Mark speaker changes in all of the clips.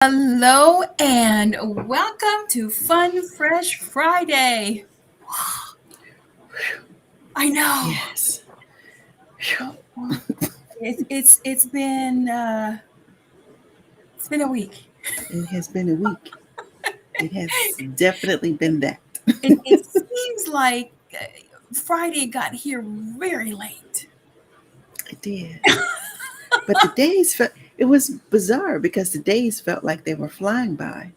Speaker 1: Hello and welcome to Fun Fresh Friday. I know
Speaker 2: Yes,
Speaker 1: it's been a week.
Speaker 2: it has been a week. It has definitely been that.
Speaker 1: It seems like Friday got here very late.
Speaker 2: It did. But the days felt, it was bizarre because the days felt like they were flying by,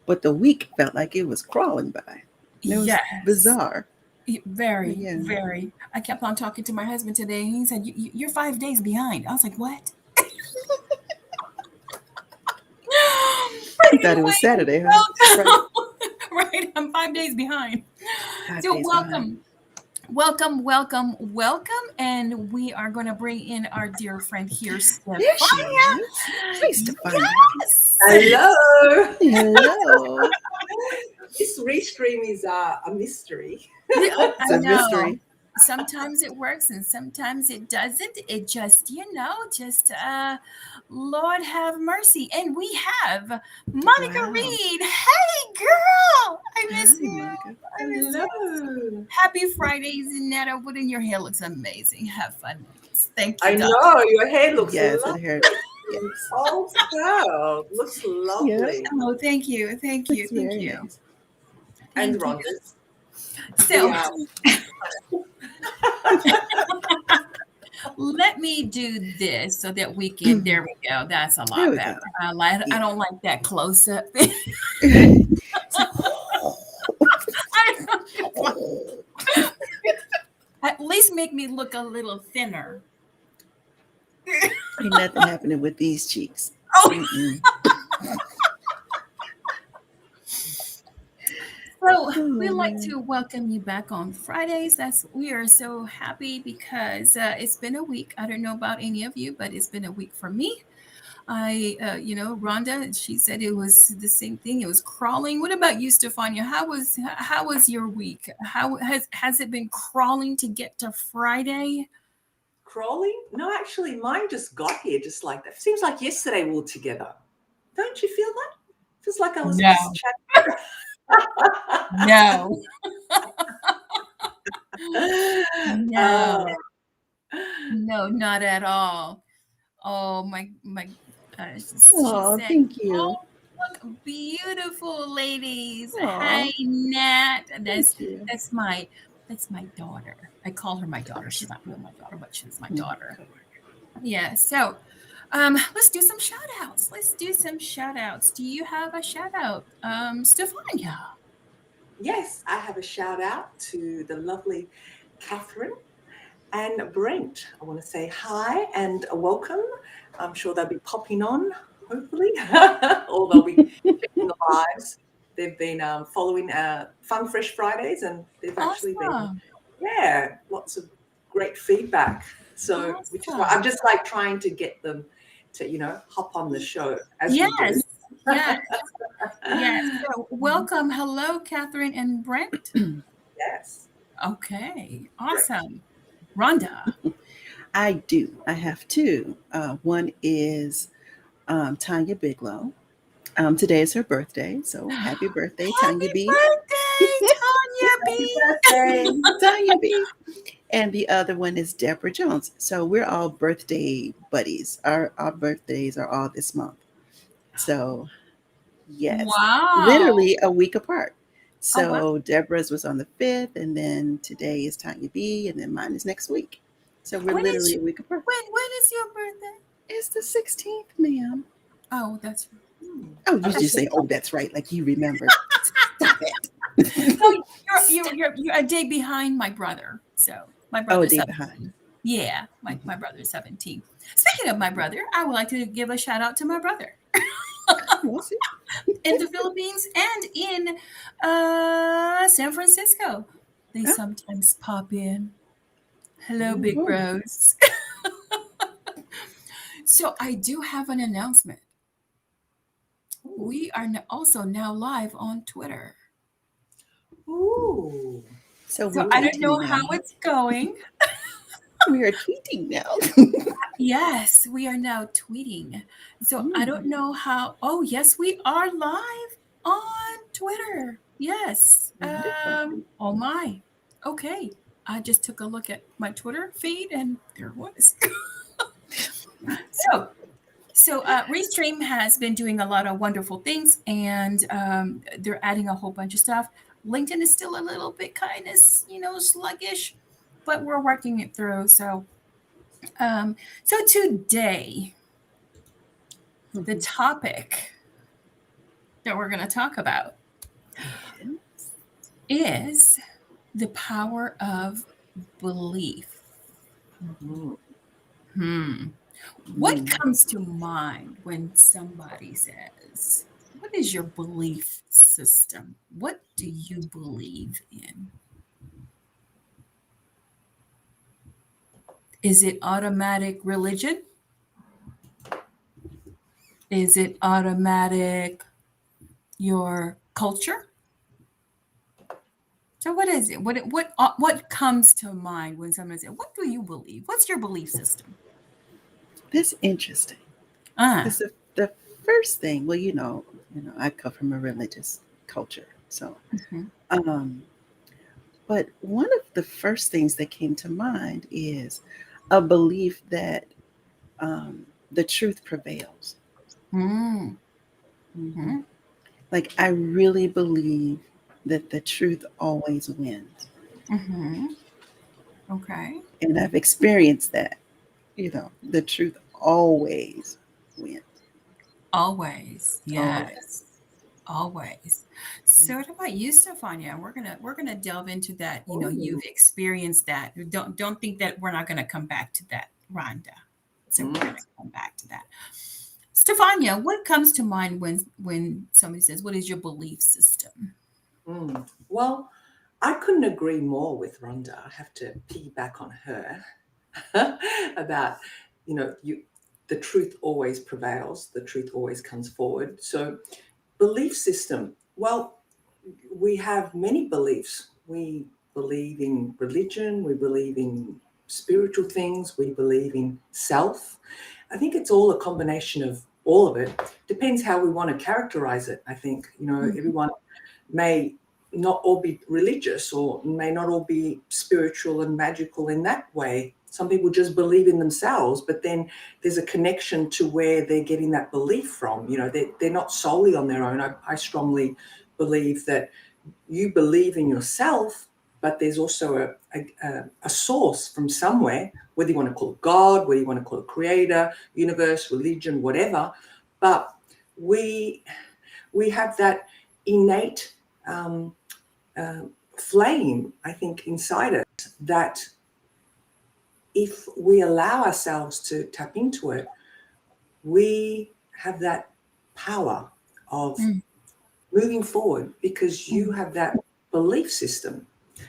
Speaker 2: but the week felt like it was crawling by. And it was
Speaker 1: Yes,
Speaker 2: bizarre. But
Speaker 1: very,
Speaker 2: yeah,
Speaker 1: very. I kept on talking to my husband today, and he said, "You're 5 days behind." I was like, "What?
Speaker 2: you
Speaker 1: But
Speaker 2: thought it was
Speaker 1: anyway,
Speaker 2: Saturday, huh? Right.
Speaker 1: right, I'm 5 days behind.
Speaker 2: 5 days
Speaker 1: So
Speaker 2: behind.
Speaker 1: welcome, and we are going to bring in our dear friend here, Stefania.
Speaker 2: There she is. Hi, Stefania.
Speaker 1: Yes.
Speaker 3: Hello.
Speaker 2: Hello.
Speaker 3: This restream is a mystery.
Speaker 2: It's
Speaker 1: I
Speaker 2: a
Speaker 1: know.
Speaker 2: mystery.
Speaker 1: Sometimes it works and sometimes it doesn't. It just, Lord have mercy. And we have Monica
Speaker 2: Wow.
Speaker 1: Reed. Hey, girl. I
Speaker 2: Hi,
Speaker 1: miss you.
Speaker 2: Monica.
Speaker 1: I miss you.
Speaker 3: Hello.
Speaker 1: Happy Fridays, Netta. What in your hair looks amazing. Have fun. Thank you,
Speaker 3: I
Speaker 1: darling.
Speaker 3: know your hair looks
Speaker 2: Yes, it
Speaker 3: lovely.
Speaker 2: hurt. Yes.
Speaker 3: Oh, girl, looks
Speaker 2: Yep.
Speaker 3: lovely.
Speaker 1: Oh, thank you. Thank you.
Speaker 2: Looks
Speaker 1: Thank
Speaker 2: very
Speaker 1: you.
Speaker 2: nice.
Speaker 3: And
Speaker 1: Thank you.
Speaker 3: Rhonda's
Speaker 1: So
Speaker 3: the
Speaker 1: let me do this so that we can, there we go. That's a
Speaker 2: There
Speaker 1: lot
Speaker 2: we
Speaker 1: better.
Speaker 2: go.
Speaker 1: I
Speaker 2: Yeah.
Speaker 1: don't like that close up.
Speaker 2: It's like,
Speaker 1: At least make me look a little thinner.
Speaker 2: ain't nothing happening with these cheeks.
Speaker 1: Oh,
Speaker 2: Mm-mm.
Speaker 1: so
Speaker 2: Oh
Speaker 1: we like
Speaker 2: man.
Speaker 1: to welcome you back on Fridays. We are so happy because it's been a week. I don't know about any of you, but it's been a week for me. Rhonda, she said it was the same thing. It was crawling. What about you, Stefania? How was your week? How has it been crawling to get to Friday?
Speaker 3: crawling. No, actually, mine just got here just like that. Seems like yesterday we were together. Don't you feel that? Feels like I was just
Speaker 1: No,
Speaker 3: chatting.
Speaker 1: no, no,
Speaker 3: Oh,
Speaker 1: no, not at all. Oh my gosh. She
Speaker 2: Oh,
Speaker 1: said,
Speaker 2: thank
Speaker 1: "Oh,
Speaker 2: you.
Speaker 1: look, beautiful ladies. Hi,
Speaker 2: Oh,
Speaker 1: Nat."
Speaker 2: thank you.
Speaker 1: That's my daughter. I call her my
Speaker 2: Of
Speaker 1: daughter.
Speaker 2: course.
Speaker 1: She's not really my daughter, but she's my
Speaker 2: Mm,
Speaker 1: daughter.
Speaker 2: cover.
Speaker 1: Yeah. So let's do some shout outs. Let's do some shout outs. Do you have a shout out? Stefania.
Speaker 3: yes, I have a shout out to the lovely Catherine and Brent. I want to say hi and a welcome. I'm sure they'll be popping on, hopefully, or they'll be checking the lives. They've been following Fun Fresh Fridays, and they've actually been,
Speaker 1: Awesome.
Speaker 3: yeah, lots of great feedback. So, which is why I'm
Speaker 1: Awesome.
Speaker 3: just like trying to get them to, hop on the show as we do.
Speaker 1: Yes. Yes. Yes. So welcome. Hello, Catherine and Brent.
Speaker 3: Yes,
Speaker 1: Okay.
Speaker 3: great.
Speaker 1: Awesome. Rhonda.
Speaker 2: I do. I have two. One is Tanya Biglow. Today is her birthday, so happy birthday, Tanya
Speaker 1: Happy
Speaker 2: B.
Speaker 1: birthday, Tanya
Speaker 3: Happy
Speaker 1: B.
Speaker 3: birthday.
Speaker 2: Tanya B. And the other one is Deborah Jones. So we're all birthday buddies. Our birthdays are all this month. So yes,
Speaker 1: Wow.
Speaker 2: literally a week apart.
Speaker 1: Oh, wow.
Speaker 2: So Deborah's was on the 5th, and then today is Tanya B, and then mine is next week. So we're
Speaker 1: When is
Speaker 2: literally
Speaker 1: your,
Speaker 2: a week apart.
Speaker 1: when is your birthday?
Speaker 2: It's the 16th, ma'am.
Speaker 1: Oh, that's
Speaker 3: Hmm.
Speaker 2: Oh, you
Speaker 3: Okay,
Speaker 2: just
Speaker 3: so
Speaker 2: say, oh, that's right, like you remembered. Stop it.
Speaker 1: no. You're
Speaker 2: Stop.
Speaker 1: you're you're a day behind my brother. So my
Speaker 2: Oh, a
Speaker 1: brother's
Speaker 2: day
Speaker 1: 17.
Speaker 2: behind.
Speaker 1: Yeah, my
Speaker 2: Mhm.
Speaker 1: brother's 17. Speaking of my brother, I would like to give a shout out to my brother
Speaker 2: We'll see.
Speaker 1: in the Philippines and in San Francisco. They
Speaker 2: Oh,
Speaker 1: sometimes pop in. Hello, big
Speaker 2: oh.
Speaker 1: bros. So I do have an announcement.
Speaker 3: Ooh.
Speaker 1: We are also now live on Twitter.
Speaker 3: Ooh.
Speaker 2: So
Speaker 1: So
Speaker 2: we're
Speaker 1: I don't
Speaker 2: waiting
Speaker 1: know how
Speaker 2: then.
Speaker 1: it's going.
Speaker 2: We are tweeting now.
Speaker 1: Yes, we are now tweeting. So I don't know how. Oh, yes, we are live on Twitter. Yes.
Speaker 2: Wonderful.
Speaker 1: Oh my. Okay. I just took a look at my Twitter feed and there it was. So Restream has been doing a lot of wonderful things, and they're adding a whole bunch of stuff. LinkedIn is still a little bit kind of, sluggish, but we're working it through. Um, so today, the
Speaker 2: Mhm.
Speaker 1: topic that we're going to talk about
Speaker 2: Yes.
Speaker 1: is the power of belief.
Speaker 3: Mhm.
Speaker 1: Hmm. What
Speaker 2: Mm.
Speaker 1: comes to mind when somebody says, "What is your belief system? What do you believe in?" Is it automatic religion? Is it automatic your culture? So what is it? What comes to mind when someone says, "What do you believe? What's your belief system?"
Speaker 2: That's interesting.
Speaker 1: Ah.
Speaker 2: Because the first thing, well, I come from a religious culture, so
Speaker 1: Mhm.
Speaker 2: um, but one of the first things that came to mind is a belief that the truth prevails.
Speaker 1: Mm.
Speaker 2: Hmm.
Speaker 1: Mm.
Speaker 2: Like, I really believe that the truth always wins.
Speaker 1: Mhm. Okay.
Speaker 2: And I've experienced that, the truth always wins.
Speaker 1: Always.
Speaker 2: Always.
Speaker 1: Yes. Always. So what about you, Stefania? We're gonna delve into that.
Speaker 3: Oh.
Speaker 1: You've experienced that. Don't think that we're not gonna come back to that, Rhonda. So we're
Speaker 3: Mm.
Speaker 1: gonna come back to that. Stefania, what comes to mind when somebody says, "What is your belief system?"
Speaker 3: Mm. Well, I couldn't agree more with Rhonda. I have to piggyback on her about, the truth always prevails, the truth always comes forward. So, belief system. Well, we have many beliefs. We believe in religion, we believe in spiritual things, we believe in self. I think it's all a combination of all of it. Depends how we want to characterize it. I think,
Speaker 1: Mhm.
Speaker 3: everyone may not all be religious or may not all be spiritual and magical in that way. Some people just believe in themselves, but then there's a connection to where they're getting that belief from. They're not solely on their own. I strongly believe that you believe in yourself, but there's also a source from somewhere, whether you want to call it God, whether you want to call it creator, universe, religion, whatever. But we have that innate um, uh, flame, I think, inside us that if we allow ourselves to tap into it, we have that power of
Speaker 1: Mm.
Speaker 3: moving forward because you
Speaker 1: Mm.
Speaker 3: have that belief system.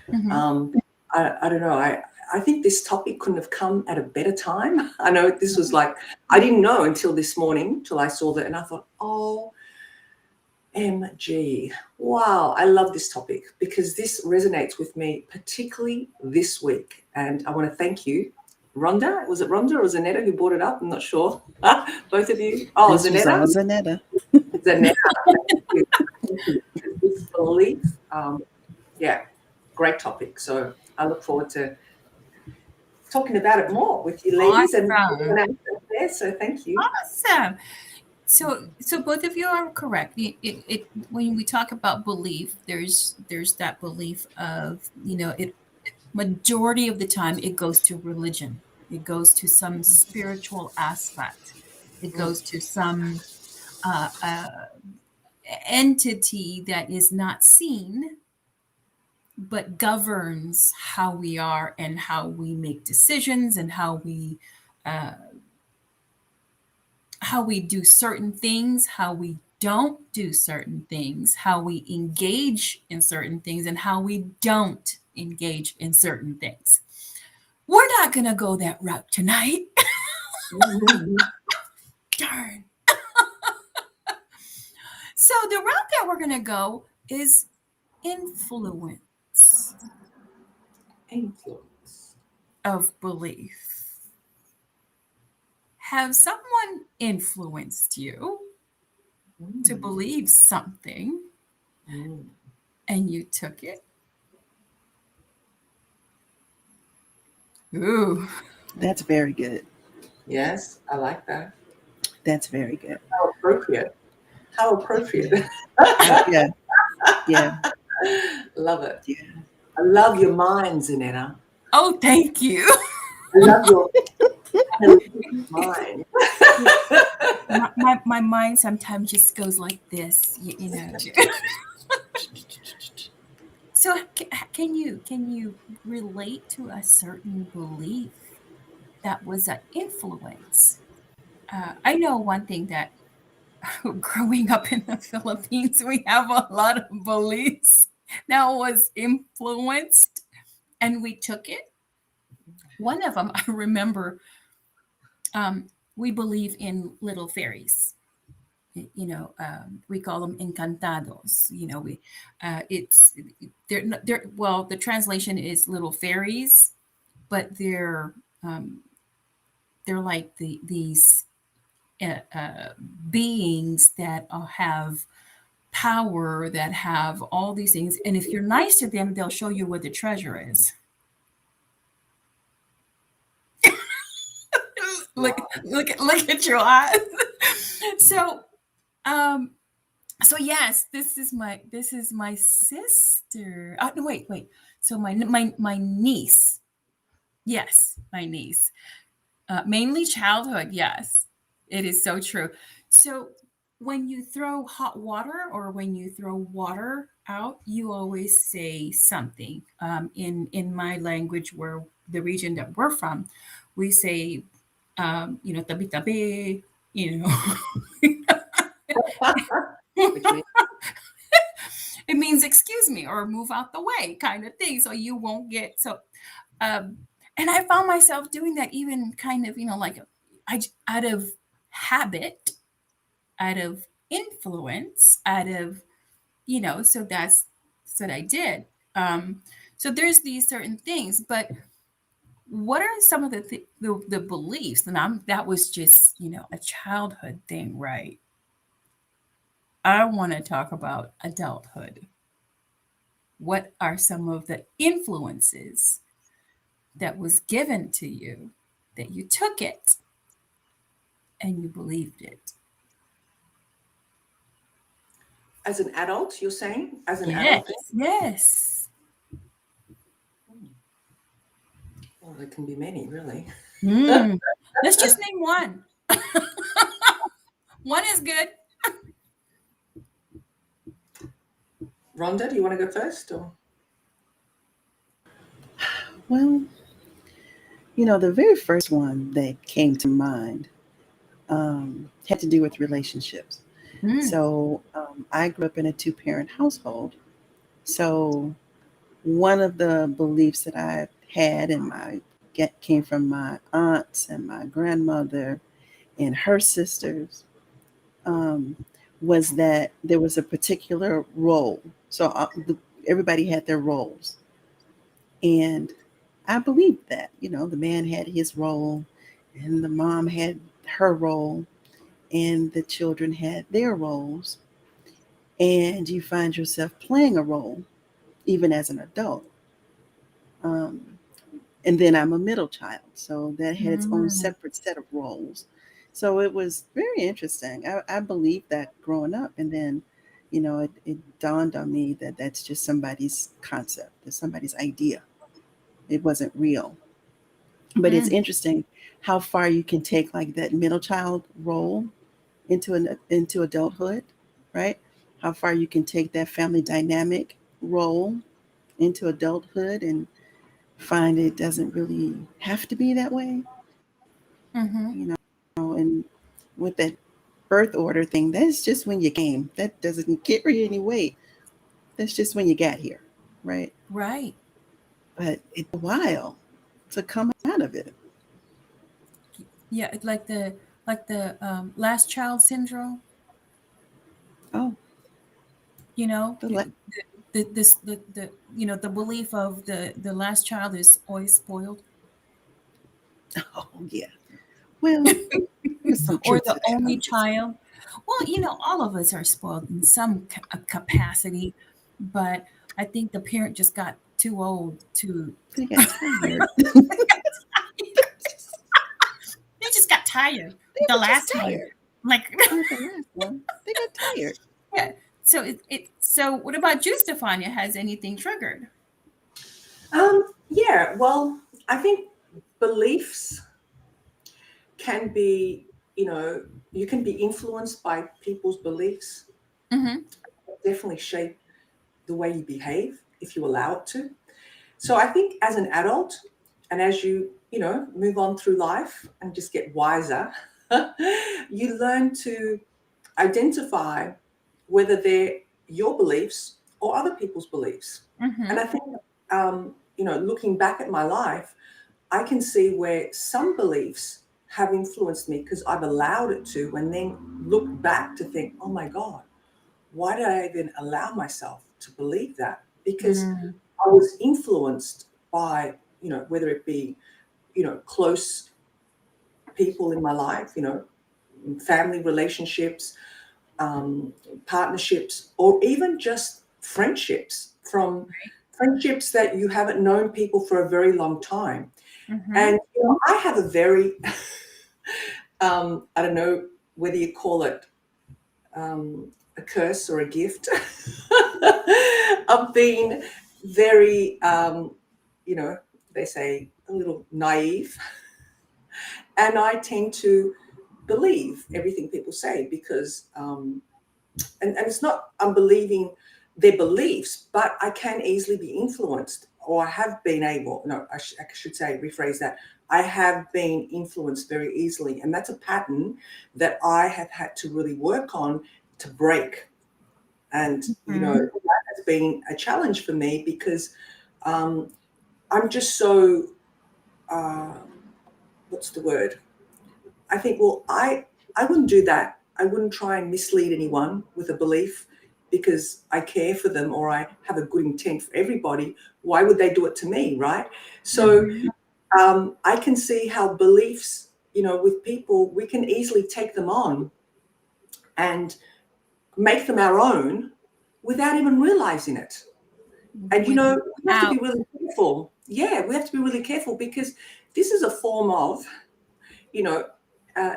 Speaker 1: Mhm.
Speaker 3: Um, I don't know. I think this topic couldn't have come at a better time. I know this was like, I didn't know until this morning, till I saw that, and I thought, oh, MG. Wow, I love this topic because this resonates with me, particularly this week. And I want to thank you, Rhonda. Was it Rhonda or Zanetta who brought it up? I'm not sure. Both of you. Oh,
Speaker 2: This was
Speaker 3: Zanetta?
Speaker 2: Zanetta.
Speaker 3: Zanetta. Thank you. Thank you. This belief, yeah, great topic. So I look forward to talking about it more with you ladies and
Speaker 1: Awesome.
Speaker 3: everyone else out there. So thank you.
Speaker 1: Awesome. So both of you are correct. When we talk about belief, there's that belief of, it majority of the time it goes to religion. It goes to some spiritual aspect. It
Speaker 3: Mm,
Speaker 1: goes to some entity that is not seen but governs how we are and how we make decisions and uh, how we do certain things, how we don't do certain things, how we engage in certain things, and how we don't engage in certain things. We're not going to go that route tonight.
Speaker 3: mm,
Speaker 1: Darn. So, the route that we're going to go is influence.
Speaker 3: influence.
Speaker 1: of belief. Have someone influenced you to
Speaker 3: Mm.
Speaker 1: believe something
Speaker 3: Mm.
Speaker 1: and you took it? Ooh.
Speaker 2: That's very good.
Speaker 3: Yes, I like that.
Speaker 2: That's very good.
Speaker 3: How appropriate. How appropriate.
Speaker 2: Yeah. Yeah. Yeah.
Speaker 3: Love it.
Speaker 2: Yeah.
Speaker 3: I love your minds, Anetta.
Speaker 1: Oh, thank you.
Speaker 3: I love your analytic mind.
Speaker 1: My mind sometimes just goes like this, you know. So can you relate to a certain belief that was an influence? I know one thing that growing up in the Philippines, we have a lot of beliefs that was influenced, and we took it. One of them I remember. We believe in little fairies. We call them encantados. It's they're well, the translation is little fairies, but um, they're like these beings that have power, that have all these things, and if you're nice to them, they'll show you where the treasure is. look,
Speaker 3: Wow.
Speaker 1: look at your eyes. So, um, so yes, this is my sister. No, wait. So my niece. Yes, my niece. Mainly childhood. Yes, it is so true. So when you throw hot water or when you throw water out, you always say something. In my language, where the region that we're from, we say, tabi tabi. You know,
Speaker 3: Which means
Speaker 1: it means excuse me or move out the way kind of thing, so you won't get so. Um, and I found myself doing that, even kind of, like out of habit, out of influence, out of, so that's what I did. Um, so there's these certain things, but what are some of the beliefs? And that was just, a childhood thing, right? I want to talk about adulthood. What are some of the influences that was given to you, that you took it and you believed it?
Speaker 3: as an adult, you're saying? As an
Speaker 1: Yes,
Speaker 3: adult?
Speaker 1: yes.
Speaker 3: Hmm. Well, there can be many, really.
Speaker 1: Mm. Let's just name one. One is good.
Speaker 3: Rhonda, do you want to go first? Or
Speaker 2: Well, the very first one that came to mind had to do with relationships.
Speaker 1: Mm.
Speaker 2: So I grew up in a two-parent household. So one of the beliefs that I had and my get came from my aunts and my grandmother and her sisters, um, was that there was a particular role. Everybody had their roles, and I believed that. The man had his role, and the mom had her role, and the children had their roles, and you find yourself playing a role even as an adult. Um, and then I'm a middle child, so that had its own
Speaker 1: Mm.
Speaker 2: separate set of roles. So it was very interesting. I believed that growing up, and then, it dawned on me that that's just somebody's concept, that's somebody's idea. It wasn't real. But it's
Speaker 1: Mm.
Speaker 2: interesting how far you can take like that middle child role into adulthood, right? How far you can take that family dynamic role into adulthood and find it doesn't really have to be that way,
Speaker 1: Mm-hmm.
Speaker 2: and with that birth order thing, that's just when you came. That doesn't carry any weight. That's just when you got here, right?
Speaker 1: Right.
Speaker 2: But it's a while to come out of it.
Speaker 1: Yeah, it's like the last child syndrome.
Speaker 2: Oh,
Speaker 1: You know,
Speaker 2: the le-
Speaker 1: the belief of the last child is always spoiled.
Speaker 2: Oh, yeah. Well, there's some
Speaker 1: or
Speaker 2: truth to
Speaker 1: the
Speaker 2: that.
Speaker 1: only child. Well, all of us are spoiled in some capacity, but I think the parent just got too old to.
Speaker 2: They got tired.
Speaker 1: They just got tired
Speaker 2: They
Speaker 1: the
Speaker 2: were just
Speaker 1: last one.
Speaker 2: tired.
Speaker 1: Like,
Speaker 2: Not the last one. They got tired.
Speaker 1: yeah. So so what about you, Stefania? Has anything triggered?
Speaker 3: Yeah, well, I think beliefs can be, you can be influenced by people's beliefs,
Speaker 1: Mm-hmm.
Speaker 3: definitely shape the way you behave if you allow it to. So I think as an adult, and as you move on through life and just get wiser, you learn to identify whether they're your beliefs or other people's beliefs. And
Speaker 1: Mm-hmm.
Speaker 3: I think, looking back at my life, I can see where some beliefs have influenced me because I've allowed it to, and then look back to think, oh my God, why did I even allow myself to believe that? Because
Speaker 1: Mm-hmm.
Speaker 3: I was influenced by, whether it be, close people in my life, family relationships, um, partnerships, or even just friendships, from friendships that you haven't known people for a very long time.
Speaker 1: Mm-hmm.
Speaker 3: And I have a very, I don't know whether you call it a curse or a gift of being very, they say a little naive. And I tend to believe everything people say because, and it's not I'm believing their beliefs, but I can easily be influenced, or I have been able, no, I should say, rephrase that. I have been influenced very easily. And that's a pattern that I have had to really work on to break. And,
Speaker 1: Mm-hmm.
Speaker 3: that has been a challenge for me because um, I'm just so, uh, what's the word? I think, well, I wouldn't do that. I wouldn't try and mislead anyone with a belief because I care for them or I have a good intent for everybody. Why would they do it to me, right? So
Speaker 1: Mm-hmm.
Speaker 3: I can see how beliefs, with people, we can easily take them on and make them our own without even realizing it. And we have to be
Speaker 1: Without.
Speaker 3: really careful. Yeah, we have to be really careful because this is a form of, you know,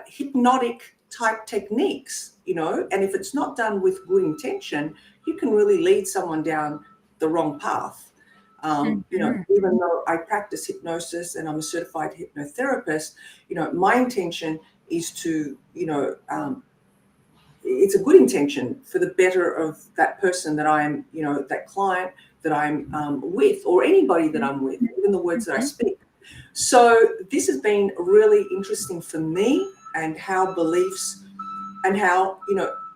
Speaker 3: hypnotic type techniques, and if it's not done with good intention, you can really lead someone down the wrong path.
Speaker 1: Mm-hmm.
Speaker 3: Even though I practice hypnosis and I'm a certified hypnotherapist, my intention is to, it's a good intention for the better of that person that I'm, that client that I'm with, or anybody that I'm with, even the words that I speak. So this has been really interesting for me, and how beliefs, and how,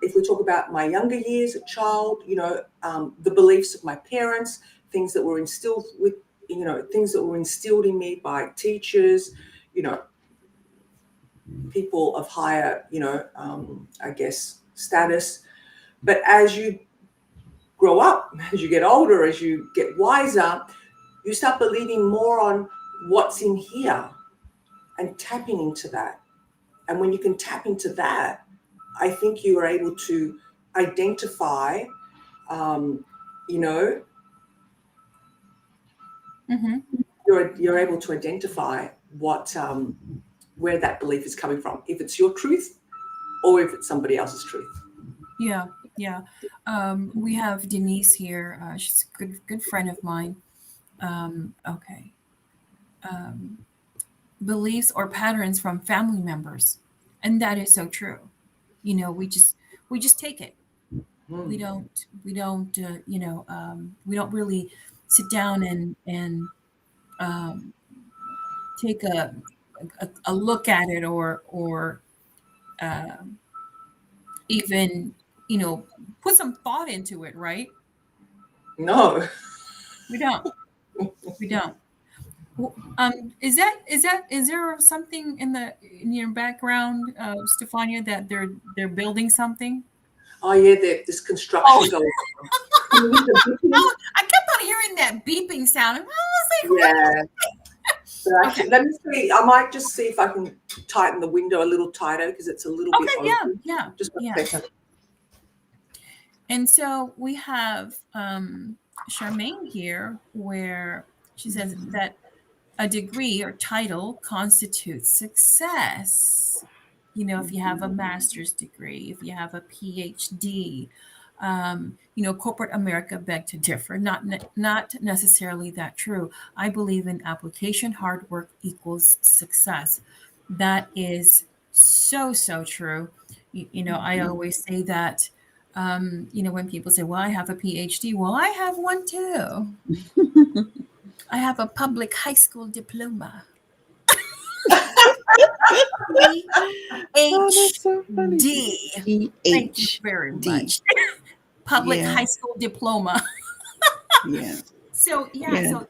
Speaker 3: if we talk about my younger years, a child, the beliefs of my parents, things that were instilled things that were instilled in me by teachers, you know, people of higher, I guess, status. But as you grow up, as you get older, as you get wiser, you start believing more on what's in here and tapping into that. And when you can tap into that, I think you are able to identify, um, you know,
Speaker 1: Mm-hmm.
Speaker 3: you're able to identify what where that belief is coming from, if it's your truth or if it's somebody else's truth.
Speaker 1: Yeah, yeah. We have Denise here. She's a good friend of mine. Okay. Um, Beliefs or patterns from family members, and that is so true. We just take it. We
Speaker 3: Hmm.
Speaker 1: don't we don't we don't really sit down and um, take a look at it, or um even put some thought into it, right?
Speaker 3: No.
Speaker 1: We don't. We don't. Is there something in your background, Stefania, that they're building something?
Speaker 3: Oh yeah, there's
Speaker 1: Oh,
Speaker 3: construction going on. Can you hear the beeping?
Speaker 1: I kept on hearing that beeping sound. I was like, what?
Speaker 3: Yeah. So
Speaker 1: Okay.
Speaker 3: actually, let me see. I might just see if I can tighten the window a little tighter because it's a little bit
Speaker 1: Okay. Yeah.
Speaker 3: open.
Speaker 1: Yeah.
Speaker 3: Just one
Speaker 1: Yeah.
Speaker 3: second.
Speaker 1: And so we have Charmaine here, where she says that a degree or title constitutes success. You know, if you have a master's degree, if you have a PhD, you know, corporate America beg to differ. Not necessarily that true. I believe in application, hard work equals success. That is so true. You know, I always say that. You know, when people say, "Well, I have a PhD," well, I have one too. I have a public high school diploma.
Speaker 2: Oh, that's so funny.
Speaker 1: PhD. Thank you very
Speaker 2: PhD.
Speaker 1: much. Public
Speaker 2: Yeah,
Speaker 1: high school diploma.
Speaker 2: yeah,
Speaker 1: So yeah,
Speaker 2: yeah.
Speaker 1: so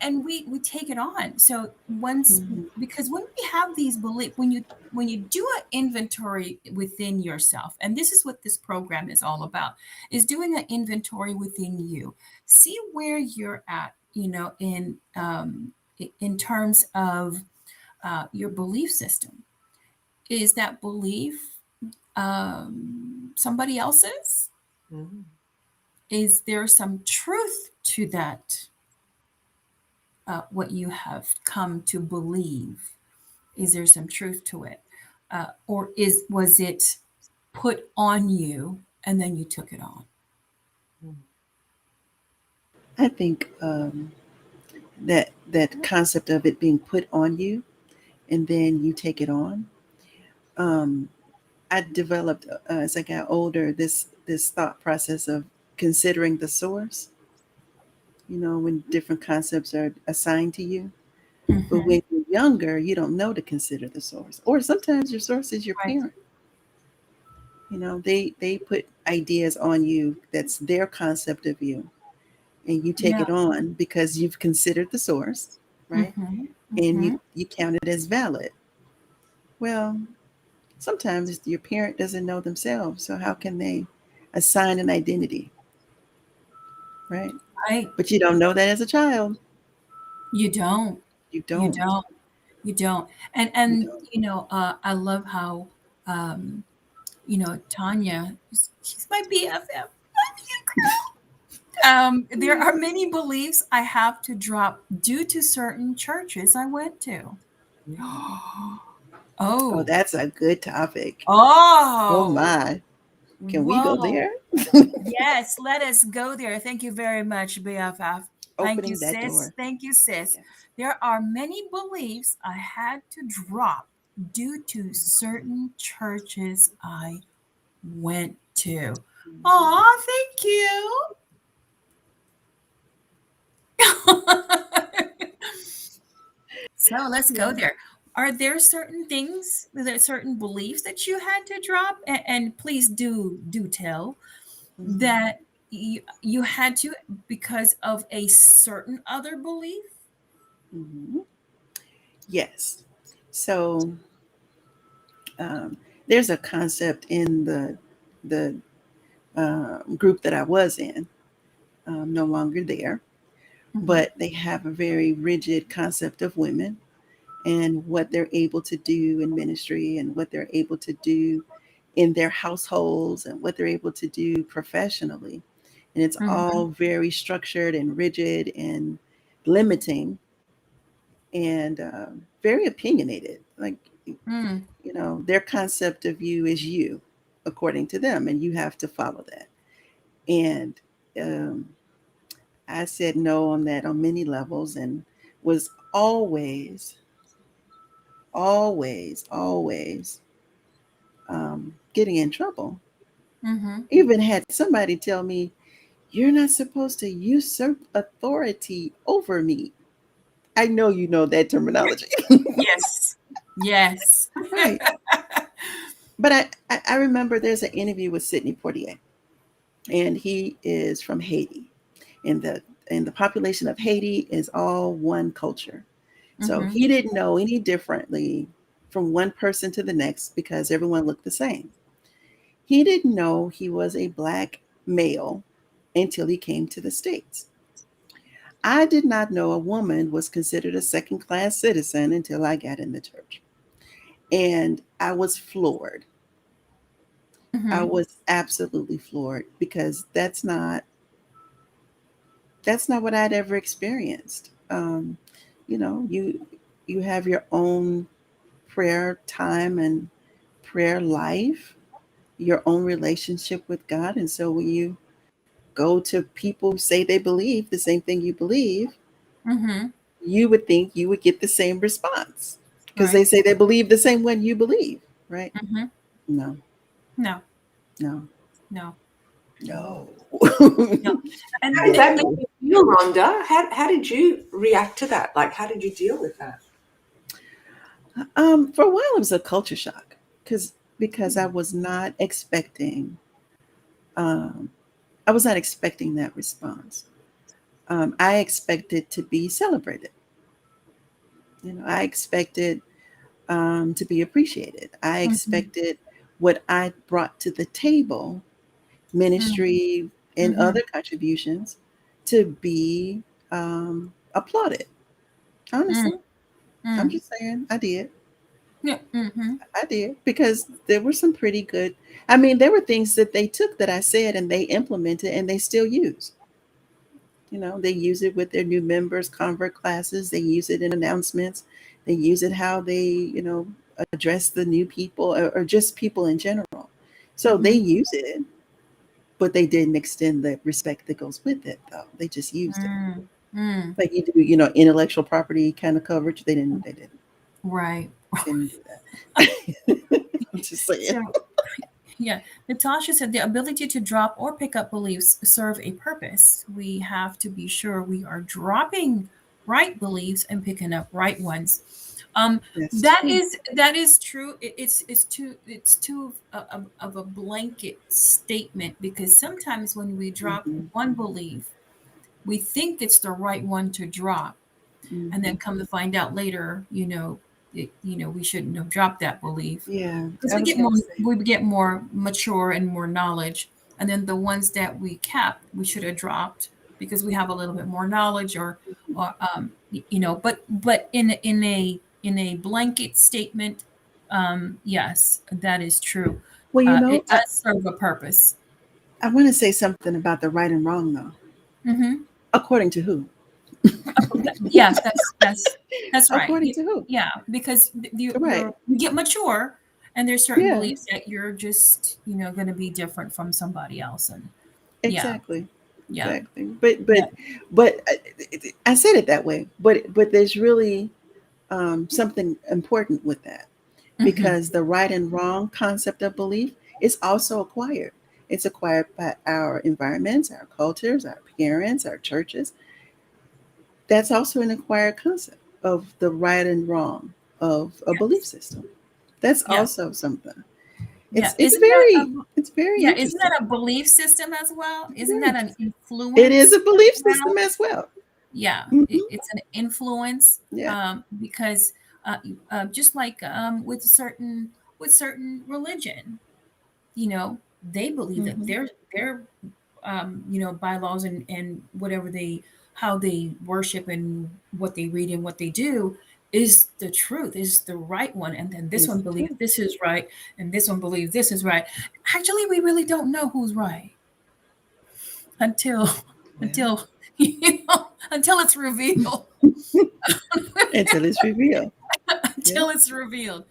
Speaker 1: and we take it on. So once
Speaker 2: Mhm.
Speaker 1: because when we have these belief when you do an inventory within yourself, and this is what this program is all about, is doing an inventory within you. See where you're at, you know, in terms of your belief system. Is that belief somebody else's?
Speaker 3: Mhm.
Speaker 1: Is there some truth to that? What you have come to believe? Is there some truth to it, or was it put on you and then you took it on?
Speaker 3: Mhm.
Speaker 2: I think that concept of it being put on you and then you take it on. Um, I developed as I got older this thought process of considering the source. You know, when different concepts are assigned to you, but
Speaker 1: Mm-hmm.
Speaker 2: when you're younger, you don't know to consider the source, or sometimes your source is your
Speaker 1: Right.
Speaker 2: parent. You know, they put ideas on you that's their concept of you, and you take
Speaker 1: Yeah.
Speaker 2: it on because you've considered the source, right?
Speaker 1: Mm-hmm.
Speaker 2: And
Speaker 1: Mm-hmm.
Speaker 2: you count it as valid. Well, sometimes your parent doesn't know themselves, so how can they assign an identity, right?
Speaker 1: Right.
Speaker 2: But you don't know that as a child.
Speaker 1: You don't.
Speaker 2: You
Speaker 1: You
Speaker 2: don't.
Speaker 1: don't. You don't.
Speaker 2: You
Speaker 1: And
Speaker 2: don't.
Speaker 1: you know, I love how um, you know, Tanya, she's my BFF. There are many beliefs I have to drop due to certain churches I went to.
Speaker 3: Mhm.
Speaker 2: Oh,
Speaker 1: Oh,
Speaker 2: that's a good topic. Oh
Speaker 1: oh,
Speaker 2: my. Can we go
Speaker 1: whoa.
Speaker 2: there?
Speaker 1: Yes, let us go there. Thank you very much, BFF. Thank you,
Speaker 2: Opening that
Speaker 1: sis.
Speaker 2: door.
Speaker 1: Thank you, sis.
Speaker 2: Yes.
Speaker 1: There are many beliefs I had to drop due to certain churches I went to.
Speaker 2: Mhm.
Speaker 1: Aw, thank you. So let's go
Speaker 2: Yeah.
Speaker 1: there. Are there certain things, there certain beliefs that you had to drop? And please do tell
Speaker 2: Mhm.
Speaker 1: that you had to because of a certain other belief.
Speaker 2: Mhm. Yes. So um, there's a concept in the group that I was in, no longer there,
Speaker 1: Mm-hmm.
Speaker 2: but they have a very rigid concept of women and what they're able to do in ministry and what they're able to do in their households and what they're able to do professionally. And it's
Speaker 1: Mm-hmm.
Speaker 2: all very structured and rigid and limiting and very opinionated. Like,
Speaker 1: Mm.
Speaker 2: their concept of you is you, according to them, and you have to follow that. And um, I said no on that on many levels and was always getting in trouble.
Speaker 1: Mm-hmm.
Speaker 2: Even had somebody tell me, "You're not supposed to usurp authority over me." I know you know that terminology.
Speaker 1: Yes. Yes.
Speaker 2: Right. But I remember there's an interview with Sidney Poitier, and he is from Haiti. And the population of Haiti is all one culture. So
Speaker 1: Mm-hmm.
Speaker 2: he didn't know any differently from one person to the next because everyone looked the same. He didn't know he was a black male until he came to the States. I did not know a woman was considered a second class citizen until I got in the church. And I was floored. I
Speaker 1: Mm-hmm.
Speaker 2: was absolutely floored because that's not what I'd ever experienced. You know, you have your own prayer time and prayer life, your own relationship with God, and so when you go to people who say they believe the same thing you believe,
Speaker 1: Mm-hmm.
Speaker 2: you would think you would get the same response because they
Speaker 1: Right.
Speaker 2: say they believe the same one you believe, right?
Speaker 1: Mm-hmm.
Speaker 2: No,
Speaker 1: No.
Speaker 2: no,
Speaker 1: No.
Speaker 2: no.
Speaker 1: No. And
Speaker 3: How did
Speaker 2: No.
Speaker 3: that make you feel, Rhonda? How did you react to that? Like, how did you deal with that?
Speaker 2: For a while, it was a culture shock because I was not expecting um, I was not expecting that response. I expected to be celebrated. You know, I expected to be appreciated. I
Speaker 1: mm-hmm.
Speaker 2: expected what I brought to the table, ministry and
Speaker 1: Mm-hmm.
Speaker 2: other contributions, to be applauded. Honestly, I'm
Speaker 1: Mm-hmm.
Speaker 2: just saying, I did.
Speaker 1: Yeah. Mm-hmm.
Speaker 2: I did because there were some pretty good. I mean, there were things that they took that I said and they implemented and they still use. You know, they use it with their new members, convert classes. They use it in announcements. They use it how they, address the new people or just people in general. So they
Speaker 1: Mm-hmm.
Speaker 2: use it, but they didn't extend the respect that goes with it, though. They just used it.
Speaker 1: Mm-hmm.
Speaker 2: Like you do, intellectual property kind of coverage.
Speaker 1: Right.
Speaker 2: They didn't do that. I'm just saying.
Speaker 1: So, yeah, Natasha said the ability to drop or pick up beliefs serve a purpose. We have to be sure we are dropping right beliefs and picking up right ones. Um,
Speaker 2: That's
Speaker 1: that
Speaker 2: true.
Speaker 1: is that is true. It's too of a blanket statement because sometimes when we drop
Speaker 2: Hmm.
Speaker 1: one belief, we think it's the right one to drop, and then
Speaker 2: Hmm.
Speaker 1: come to find out later, we shouldn't have dropped that belief
Speaker 2: Yeah,
Speaker 1: because
Speaker 2: I was going to say.
Speaker 1: we get more mature and more knowledge, and then the ones that we kept we should have dropped because we have a little bit more knowledge or but in a blanket statement, yes, that is true.
Speaker 2: Well,
Speaker 1: It does serve a purpose.
Speaker 2: I want to say something about the right and wrong, though.
Speaker 1: Mm-hmm.
Speaker 2: According to who?
Speaker 1: Yes, that's right.
Speaker 2: According to who?
Speaker 1: Yeah, because
Speaker 2: Right.
Speaker 1: you get mature, and there's certain
Speaker 2: Yeah,
Speaker 1: beliefs that you're just going to be different from somebody else, and yeah,
Speaker 2: exactly.
Speaker 1: yeah,
Speaker 2: Exactly. But
Speaker 1: yeah.
Speaker 2: but but I said it that way. But there's really something important with that
Speaker 1: Mm-hmm.
Speaker 2: because the right and wrong concept of belief is also acquired. It's acquired by our environments, our cultures, our parents, our churches. That's also an acquired concept of the right and wrong of a belief
Speaker 1: Yes,
Speaker 2: system. That's
Speaker 1: yes,
Speaker 2: also something.
Speaker 1: yeah.
Speaker 2: It's very
Speaker 1: Isn't
Speaker 2: interesting.
Speaker 1: that a belief system as well?
Speaker 2: It's
Speaker 1: Isn't
Speaker 2: very
Speaker 1: that an
Speaker 2: interesting. It is
Speaker 1: influence
Speaker 2: a
Speaker 1: as
Speaker 2: belief system
Speaker 1: well?
Speaker 2: as well.
Speaker 1: Yeah,
Speaker 2: Hmm.
Speaker 1: it's an influence,
Speaker 2: Yeah.
Speaker 1: because uh, just like with certain religion, you know, they believe that
Speaker 2: Hmm.
Speaker 1: their bylaws and whatever they how they worship and what they read and what they do is the truth, is the right one, and then this
Speaker 2: Is
Speaker 1: one
Speaker 2: the
Speaker 1: believes
Speaker 2: truth.
Speaker 1: this is right, and this one believes this is right. Actually, we really don't know who's right until
Speaker 2: Well,
Speaker 1: until until it's revealed.
Speaker 2: until it's revealed. Yeah.
Speaker 1: Until it's revealed.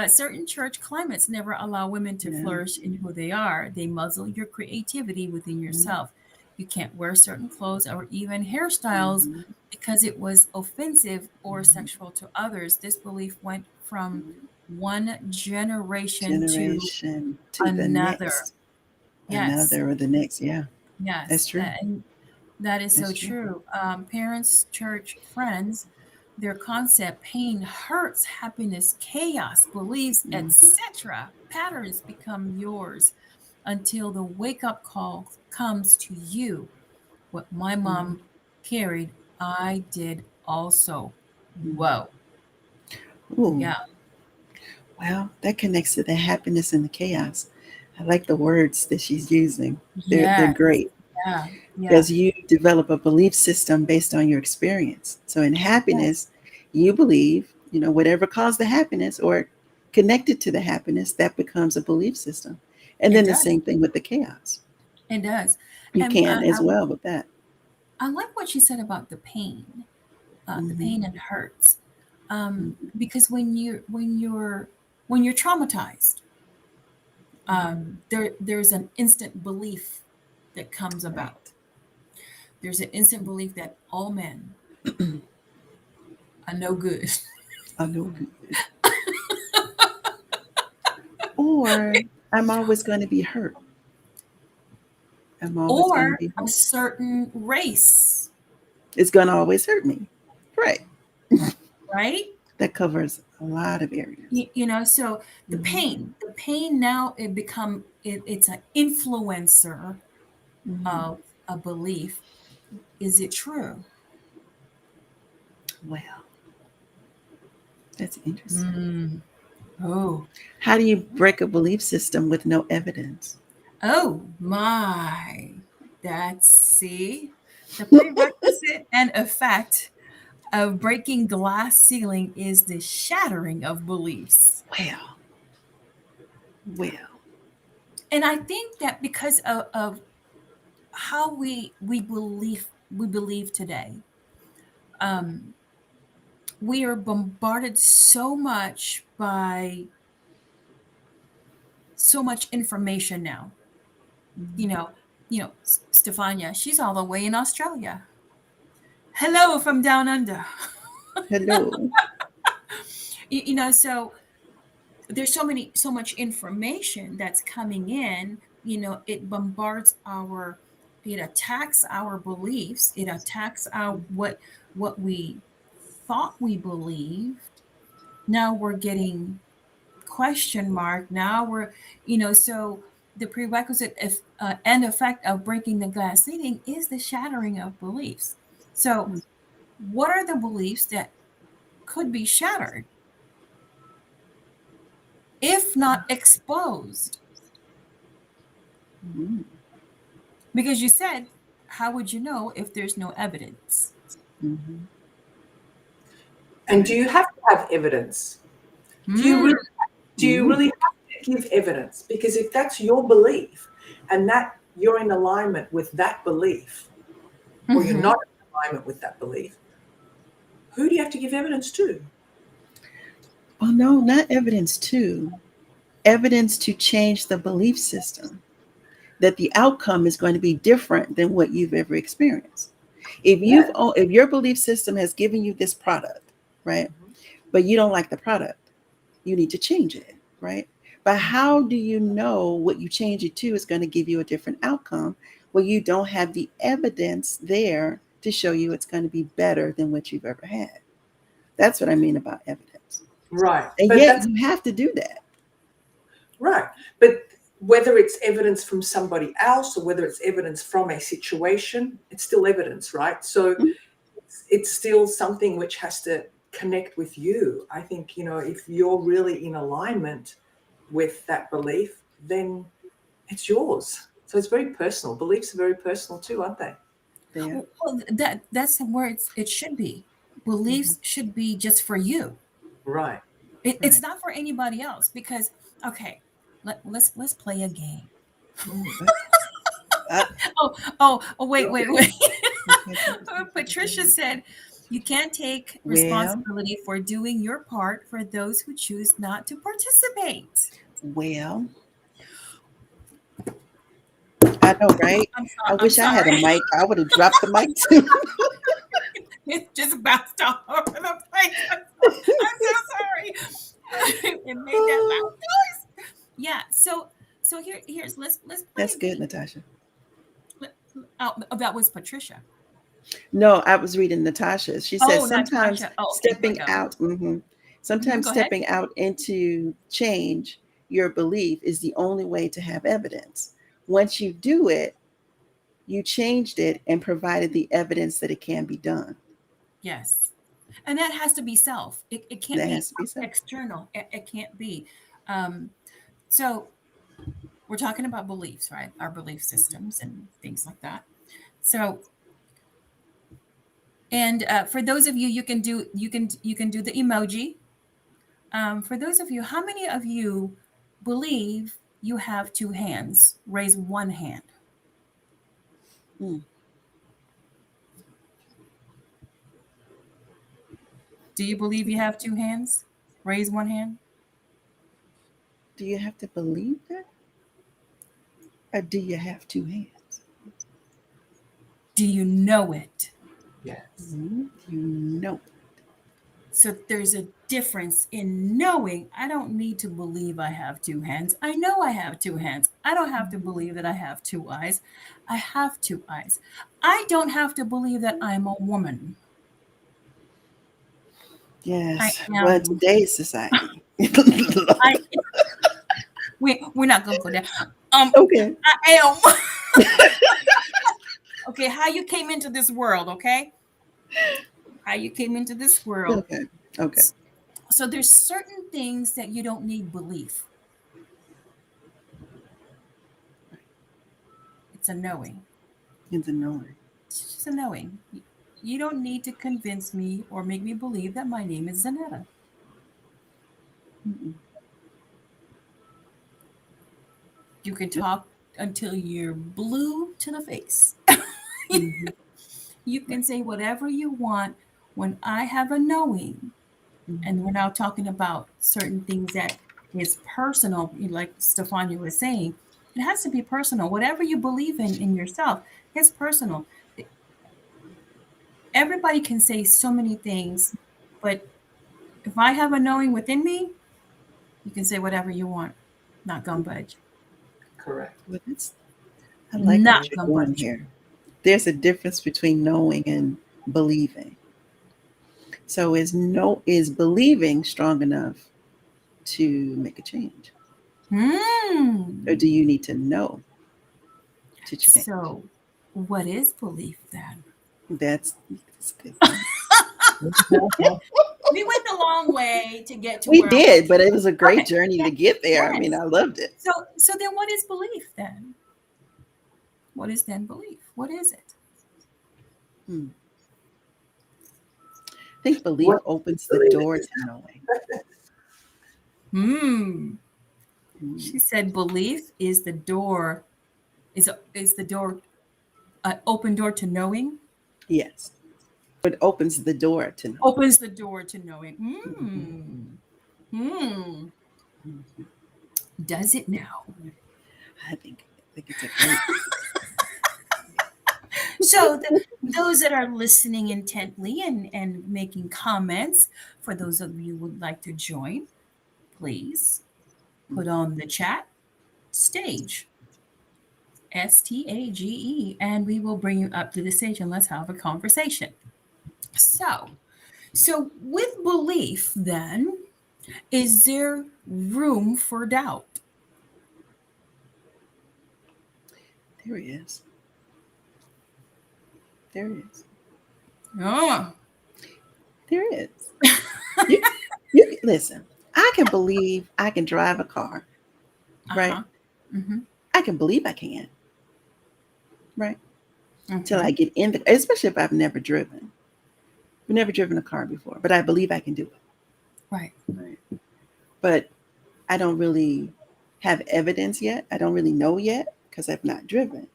Speaker 1: Certain church climates never allow women to
Speaker 2: Yeah.
Speaker 1: flourish in who they are. They muzzle your creativity within yourself. You can't wear certain clothes or even hairstyles
Speaker 2: Hmm.
Speaker 1: because it was offensive or
Speaker 2: Hmm.
Speaker 1: sexual to others. This belief went from one generation to
Speaker 2: Generation to the
Speaker 1: another.
Speaker 2: next,
Speaker 1: Yes,
Speaker 2: another or the next. Yeah, that's
Speaker 1: yes.
Speaker 2: true.
Speaker 1: And that is so
Speaker 2: That's true.
Speaker 1: true. Parents, church, friends, their concept, pain, hurts, happiness, chaos, beliefs,
Speaker 2: Hmm.
Speaker 1: etc. Patterns become yours until the wake up call comes to you. What my
Speaker 2: Hmm.
Speaker 1: mom carried, I did also.
Speaker 2: Hmm.
Speaker 1: Whoa.
Speaker 2: Ooh,
Speaker 1: Yeah.
Speaker 2: well, that connects to the happiness and the chaos. I like the words that she's using. They're
Speaker 1: Yes.
Speaker 2: great.
Speaker 1: Yeah, yeah,
Speaker 2: because you develop a belief system based on your experience. So in happiness, you believe, whatever caused the happiness or connected to the happiness, that becomes a belief system. And
Speaker 1: it
Speaker 2: then the
Speaker 1: does.
Speaker 2: same thing with the chaos.
Speaker 1: It does.
Speaker 2: You
Speaker 1: And
Speaker 2: can as well with that.
Speaker 1: I like what you said about the
Speaker 2: Hmm.
Speaker 1: pain and hurts, because when you're traumatized, there's an instant belief that comes
Speaker 2: Right.
Speaker 1: about. There's an instant belief that all men are no good,
Speaker 2: I know. Or I'm always going to be hurt. I'm always going to
Speaker 1: or
Speaker 2: be
Speaker 1: a
Speaker 2: hurt.
Speaker 1: certain race,
Speaker 2: It's going to always hurt me. Right.
Speaker 1: right?
Speaker 2: That covers a lot of areas.
Speaker 1: So
Speaker 2: Hmm.
Speaker 1: the pain now it's an influencer
Speaker 2: Hmm.
Speaker 1: of a belief. Is it true?
Speaker 2: Well, that's interesting.
Speaker 1: Mm. Oh,
Speaker 2: How do you break a belief system with no evidence?
Speaker 1: oh my. That's see the prerequisite and effect of breaking glass ceiling is the shattering of beliefs.
Speaker 2: Well, well.
Speaker 1: And I think that because of how we believe today, um, we are bombarded so much by so much information now. You
Speaker 2: Mhm.
Speaker 1: know, Stefania, she's all the way in Australia. Hello from down under.
Speaker 2: Hello.
Speaker 1: So there's so much information that's coming in. It bombards it attacks our beliefs. It attacks our what we thought we believed. Now we're getting question mark. Now so the prerequisite and effect of breaking the glass ceiling is the shattering of beliefs. So what are the beliefs that could be shattered if not exposed?
Speaker 2: Mhm.
Speaker 1: Because you said, how would you know if there's no evidence?
Speaker 2: Mhm.
Speaker 3: And do
Speaker 2: Right.
Speaker 3: you have to have evidence? Do you
Speaker 1: Hmm.
Speaker 3: really, do you
Speaker 2: Mm.
Speaker 3: really have to give evidence? Because if that's your belief and that you're in alignment with that belief, or you're
Speaker 1: Hmm.
Speaker 3: not in alignment with that belief, who do you have to give evidence to?
Speaker 2: Oh no, not evidence too. Evidence to change the belief system that the outcome is going to be different than what you've ever experienced.
Speaker 3: Yeah.
Speaker 2: If your belief system has given you this product, right?
Speaker 3: Mhm.
Speaker 2: But you don't like the product, you need to change it, right? But how do you know what you change it to is going to give you a different outcome when you don't have the evidence there to show you it's going to be better than what you've ever had? That's what I mean about evidence.
Speaker 3: Right.
Speaker 2: And
Speaker 3: But
Speaker 2: yet
Speaker 3: that's
Speaker 2: you have to do that.
Speaker 3: right. But whether it's evidence from somebody else or whether it's evidence from a situation, it's still evidence, right? So
Speaker 2: Mhm.
Speaker 3: it's still something which has to connect with you. I think, if you're really in alignment with that belief, then it's yours. So it's very personal. Beliefs are very personal too, aren't they?
Speaker 2: There.
Speaker 1: Well, that's where it should be.
Speaker 2: Hmm.
Speaker 1: Beliefs should be just for you.
Speaker 3: Right.
Speaker 1: It's
Speaker 2: Right.
Speaker 1: not for anybody else because okay, let's play a game.
Speaker 2: Oh, uh,
Speaker 1: Wait.
Speaker 2: you can't take
Speaker 1: Patricia
Speaker 2: responsibility.
Speaker 1: said you can't take
Speaker 2: Well,
Speaker 1: responsibility for doing your part for those who choose not to participate.
Speaker 2: well, I know, right? I
Speaker 1: I'm
Speaker 2: wish I had a
Speaker 1: sorry.
Speaker 2: mic. I would have dropped the mic too.
Speaker 1: It just bounced all over the place. I'm so sorry. It made that loud noise. Yeah. So here's let's play
Speaker 2: That's
Speaker 1: a
Speaker 2: good,
Speaker 1: game.
Speaker 2: Natasha.
Speaker 1: Oh, that was Patricia.
Speaker 2: No, I was reading Natasha. She says
Speaker 1: Oh,
Speaker 2: sometimes
Speaker 1: Natasha. Oh, okay. Here we
Speaker 2: stepping
Speaker 1: go.
Speaker 2: out, sometimes
Speaker 1: Go ahead.
Speaker 2: stepping out into change your belief is the only way to have evidence. Once you do it, you changed it and provided the evidence that it can be done.
Speaker 1: Yes. And that has to be self. It can't
Speaker 2: That
Speaker 1: be
Speaker 2: has to be so.
Speaker 1: external. It can't be. Um, so we're talking about beliefs, right? Our belief systems and things like that. So, and for those of you, you can do the emoji. For those of you, how many of you believe you have two hands? Raise one hand.
Speaker 2: Hmm.
Speaker 1: Do you believe you have two hands? Raise one hand.
Speaker 2: Do you have to believe that? Or do you have two hands?
Speaker 1: Do you know it?
Speaker 3: Yes.
Speaker 2: You know.
Speaker 1: So there's a difference in knowing. I don't need to believe I have two hands. I know I have two hands. I don't have to believe that I have two eyes. I have two eyes. I don't have to believe that I'm a woman. I
Speaker 2: Yes. Well, in
Speaker 1: am.
Speaker 2: today's society.
Speaker 1: I. We're not gonna go there.
Speaker 2: Okay.
Speaker 1: I am. Okay, how you came into this world? Okay, how you came into this world.
Speaker 2: Okay. Okay.
Speaker 1: So there's certain things that you don't need belief. It's a knowing.
Speaker 2: It's a knowing.
Speaker 1: It's just a knowing. You don't need to convince me or make me believe that my name is Zanetta.
Speaker 2: Mm-mm.
Speaker 1: You can talk until you're blue to the face.
Speaker 2: Mhm.
Speaker 1: You can say whatever you want when I have a knowing. And we're now talking about certain things that is personal, like Stefania was saying. It has to be personal. Whatever you believe in yourself, it's personal. Everybody can say so many things, but if I have a knowing within me, you can say whatever you want. Not gonna budge.
Speaker 3: Correct.
Speaker 2: Well, I like what
Speaker 1: Not
Speaker 2: you're
Speaker 1: gonna
Speaker 2: doing
Speaker 1: budge.
Speaker 2: here. There's a difference between knowing and believing. So is believing strong enough to make a change? Or
Speaker 1: Hmm.
Speaker 2: do you need to know to change?
Speaker 1: So, what is belief then?
Speaker 2: That's a good one.
Speaker 1: We went the long way to get to
Speaker 2: We
Speaker 1: where I want
Speaker 2: did,
Speaker 1: to.
Speaker 2: but it was a great
Speaker 1: Okay.
Speaker 2: journey
Speaker 1: Yeah.
Speaker 2: to get there. I mean,
Speaker 1: Yes.
Speaker 2: I loved it.
Speaker 1: So then what is belief then? What is then belief? What is it?
Speaker 2: Hmm. I think belief
Speaker 3: What
Speaker 2: opens the
Speaker 3: believe
Speaker 2: door
Speaker 3: is
Speaker 2: to knowing.
Speaker 1: Hmm.
Speaker 2: Hmm.
Speaker 1: She said belief is the door, is the door an open door to knowing?
Speaker 2: Yes, it opens the door to knowing.
Speaker 1: Opens the door to knowing.
Speaker 2: Mhm.
Speaker 1: Hmm.
Speaker 2: Mhm.
Speaker 1: Does it now?
Speaker 2: I think it's a great.
Speaker 1: So those that are listening intently and making comments, for those of you who would like to join, please put on the chat stage, STAGE, and we will bring you up to the stage and let's have a conversation. So with belief, then, is there room for doubt?
Speaker 2: There he is. There he is.
Speaker 1: Oh,
Speaker 2: There is. You, listen. I can believe I can drive a car, right?
Speaker 1: uh-huh. Mm-hmm.
Speaker 2: I can believe I can, right? Till
Speaker 1: Mm-hmm.
Speaker 2: I get in the, especially if I've never driven. I've never driven a car before, but I believe I can do it,
Speaker 1: Right.
Speaker 2: right? But I don't really have evidence yet. I don't really know yet because I've not driven.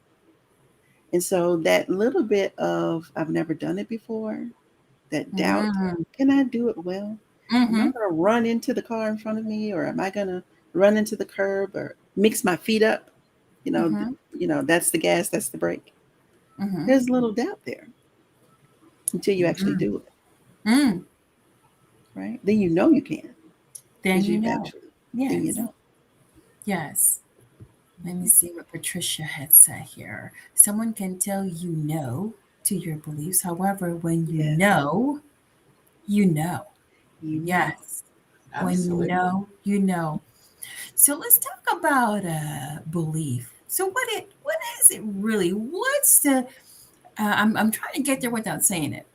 Speaker 2: And so that little bit of I've never done it before, that doubt,
Speaker 1: Mm-hmm.
Speaker 2: can I do it well? Am I
Speaker 1: Mm-hmm.
Speaker 2: going to run into the car in front of me, or am I going to run into the curb or mix my feet up? You know,
Speaker 1: Mm-hmm.
Speaker 2: that's the gas, that's the brake.
Speaker 1: Mm-hmm.
Speaker 2: There's a little doubt there until you actually do it,
Speaker 1: Mm-hmm.
Speaker 2: right? Then you know you can
Speaker 1: Then
Speaker 2: because
Speaker 1: you
Speaker 2: you've
Speaker 1: know.
Speaker 2: actually,
Speaker 1: Yes.
Speaker 2: then you know.
Speaker 1: Yes. Let me see what Patricia had said here. Someone can tell you no to your beliefs. However, when you
Speaker 2: Yes,
Speaker 1: know, you know.
Speaker 2: you know.
Speaker 1: Yes. When you
Speaker 3: absolutely?
Speaker 1: know, you know. So let's talk about belief. So what is it really? What's the I'm trying to get there without saying it.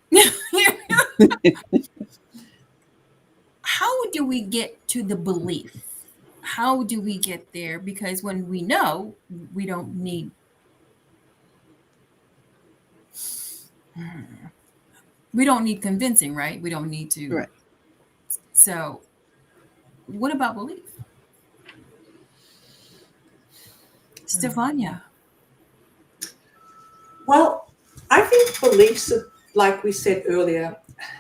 Speaker 1: How do we get to the belief? how do we get there? Because when we know, we don't need. We don't need convincing, right? We don't need to.
Speaker 2: Right.
Speaker 1: So, what about belief, Stefania?
Speaker 3: Well, I think beliefs, are, like we said earlier,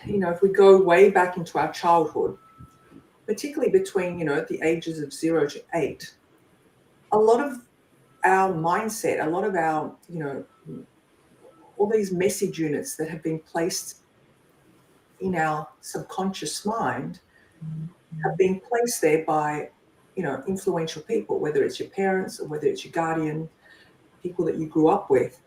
Speaker 3: if we go way back into our childhood, particularly between, the ages of 0 to 8, a lot of our mindset, a lot of our, all these message units that have been placed in our subconscious mind have been placed there by, influential people, whether it's your parents or whether it's your guardian, people that you grew up with.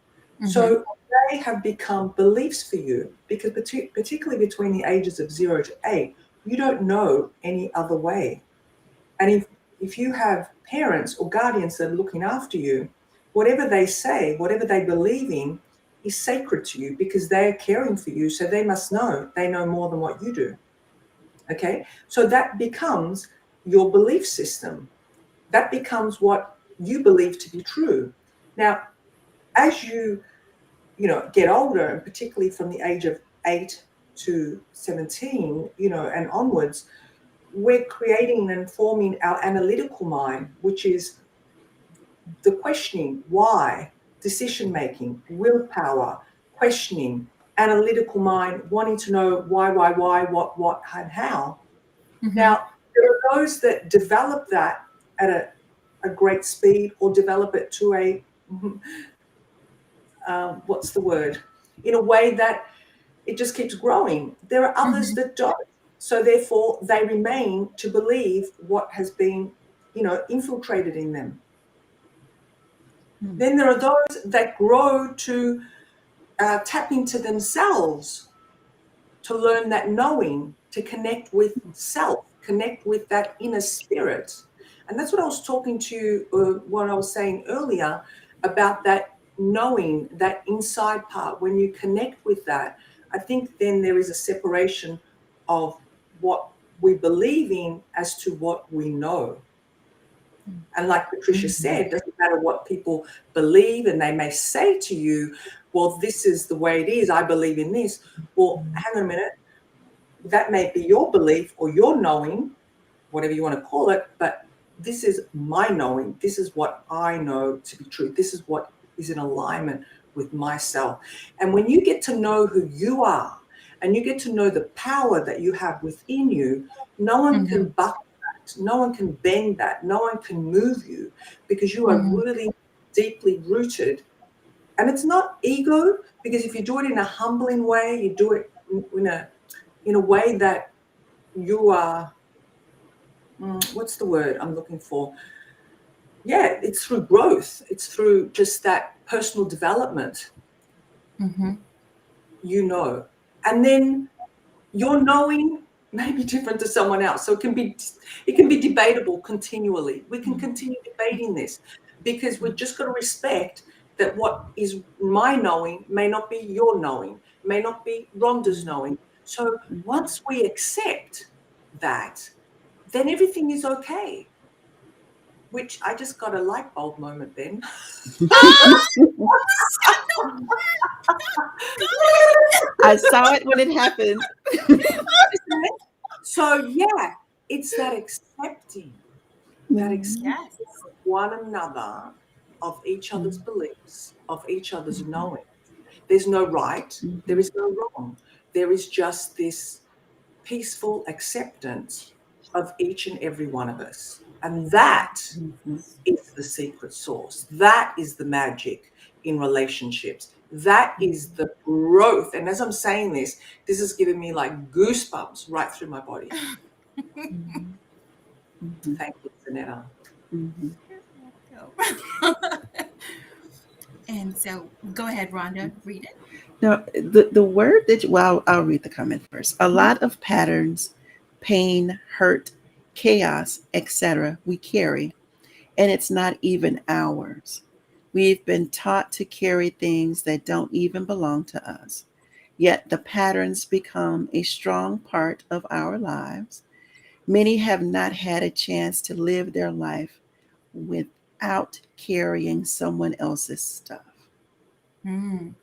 Speaker 3: So they have become beliefs for you because particularly between the ages of 0 to 8, you don't know any other way. And if you have parents or guardians that are looking after you, whatever they say, whatever they believe in is sacred to you because they're caring for you. So they must know, they know more than what you do. Okay. So that becomes your belief system. That becomes what you believe to be true. Now, as you get older, and particularly from the age of 8 to 17, and onwards, we're creating and forming our analytical mind, which is the questioning, why, decision making, willpower, questioning, analytical mind, wanting to know why, what, and how. Now, there are those that develop that at a great speed or develop it to a what's the word, in a way that it just keeps growing. There are others that don't. So therefore, they remain to believe what has been, infiltrated in them. Then there are those that grow to tap into themselves, to learn that knowing, to connect with self, connect with that inner spirit. And that's what I was talking to you, what I was saying earlier about that knowing, that inside part. When you connect with that, I think then there is a separation of what we believe in as to what we know. And like Patricia said, it doesn't matter what people believe, and they may say to you, well, this is the way it is, I believe in this. Well, hang on a minute. That may be your belief or your knowing, whatever you want to call it, but this is my knowing. This is what I know to be true. This is what is in alignment with myself. And when you get to know who you are and you get to know the power that you have within you, no one can buck that. No one can bend that. No one can move you because you are really deeply rooted. And it's not ego, because if you do it in a humbling way, you do it in a way that you are, what's the word I'm looking for? Yeah, it's through growth. It's through just that personal development, And then your knowing may be different to someone else. So it can be debatable continually. We can continue debating this because we've just got to respect that what is my knowing may not be your knowing, may not be Rhonda's knowing. So once we accept that, then everything is okay. Which I just got a light bulb moment then.
Speaker 2: I saw it when it happened.
Speaker 3: So yeah, it's that accepting
Speaker 1: Yes.
Speaker 3: of one another, of each other's beliefs, of each other's knowing. There's no right, there is no wrong. There is just this peaceful acceptance of each and every one of us. And that is the secret sauce. That is the magic in relationships. That is the growth. And as I'm saying this is giving me like goosebumps right through my body. Thank you, Zanetta.
Speaker 1: And so go ahead, Rhonda, read it.
Speaker 2: Now, the word that, well, I'll read the comment first. A lot of patterns, pain, hurt, chaos, etc., we carry, and it's not even ours. We've been taught to carry things that don't even belong to us. Yet the patterns become a strong part of our lives. Many have not had a chance to live their life without carrying someone else's stuff.
Speaker 1: Mm.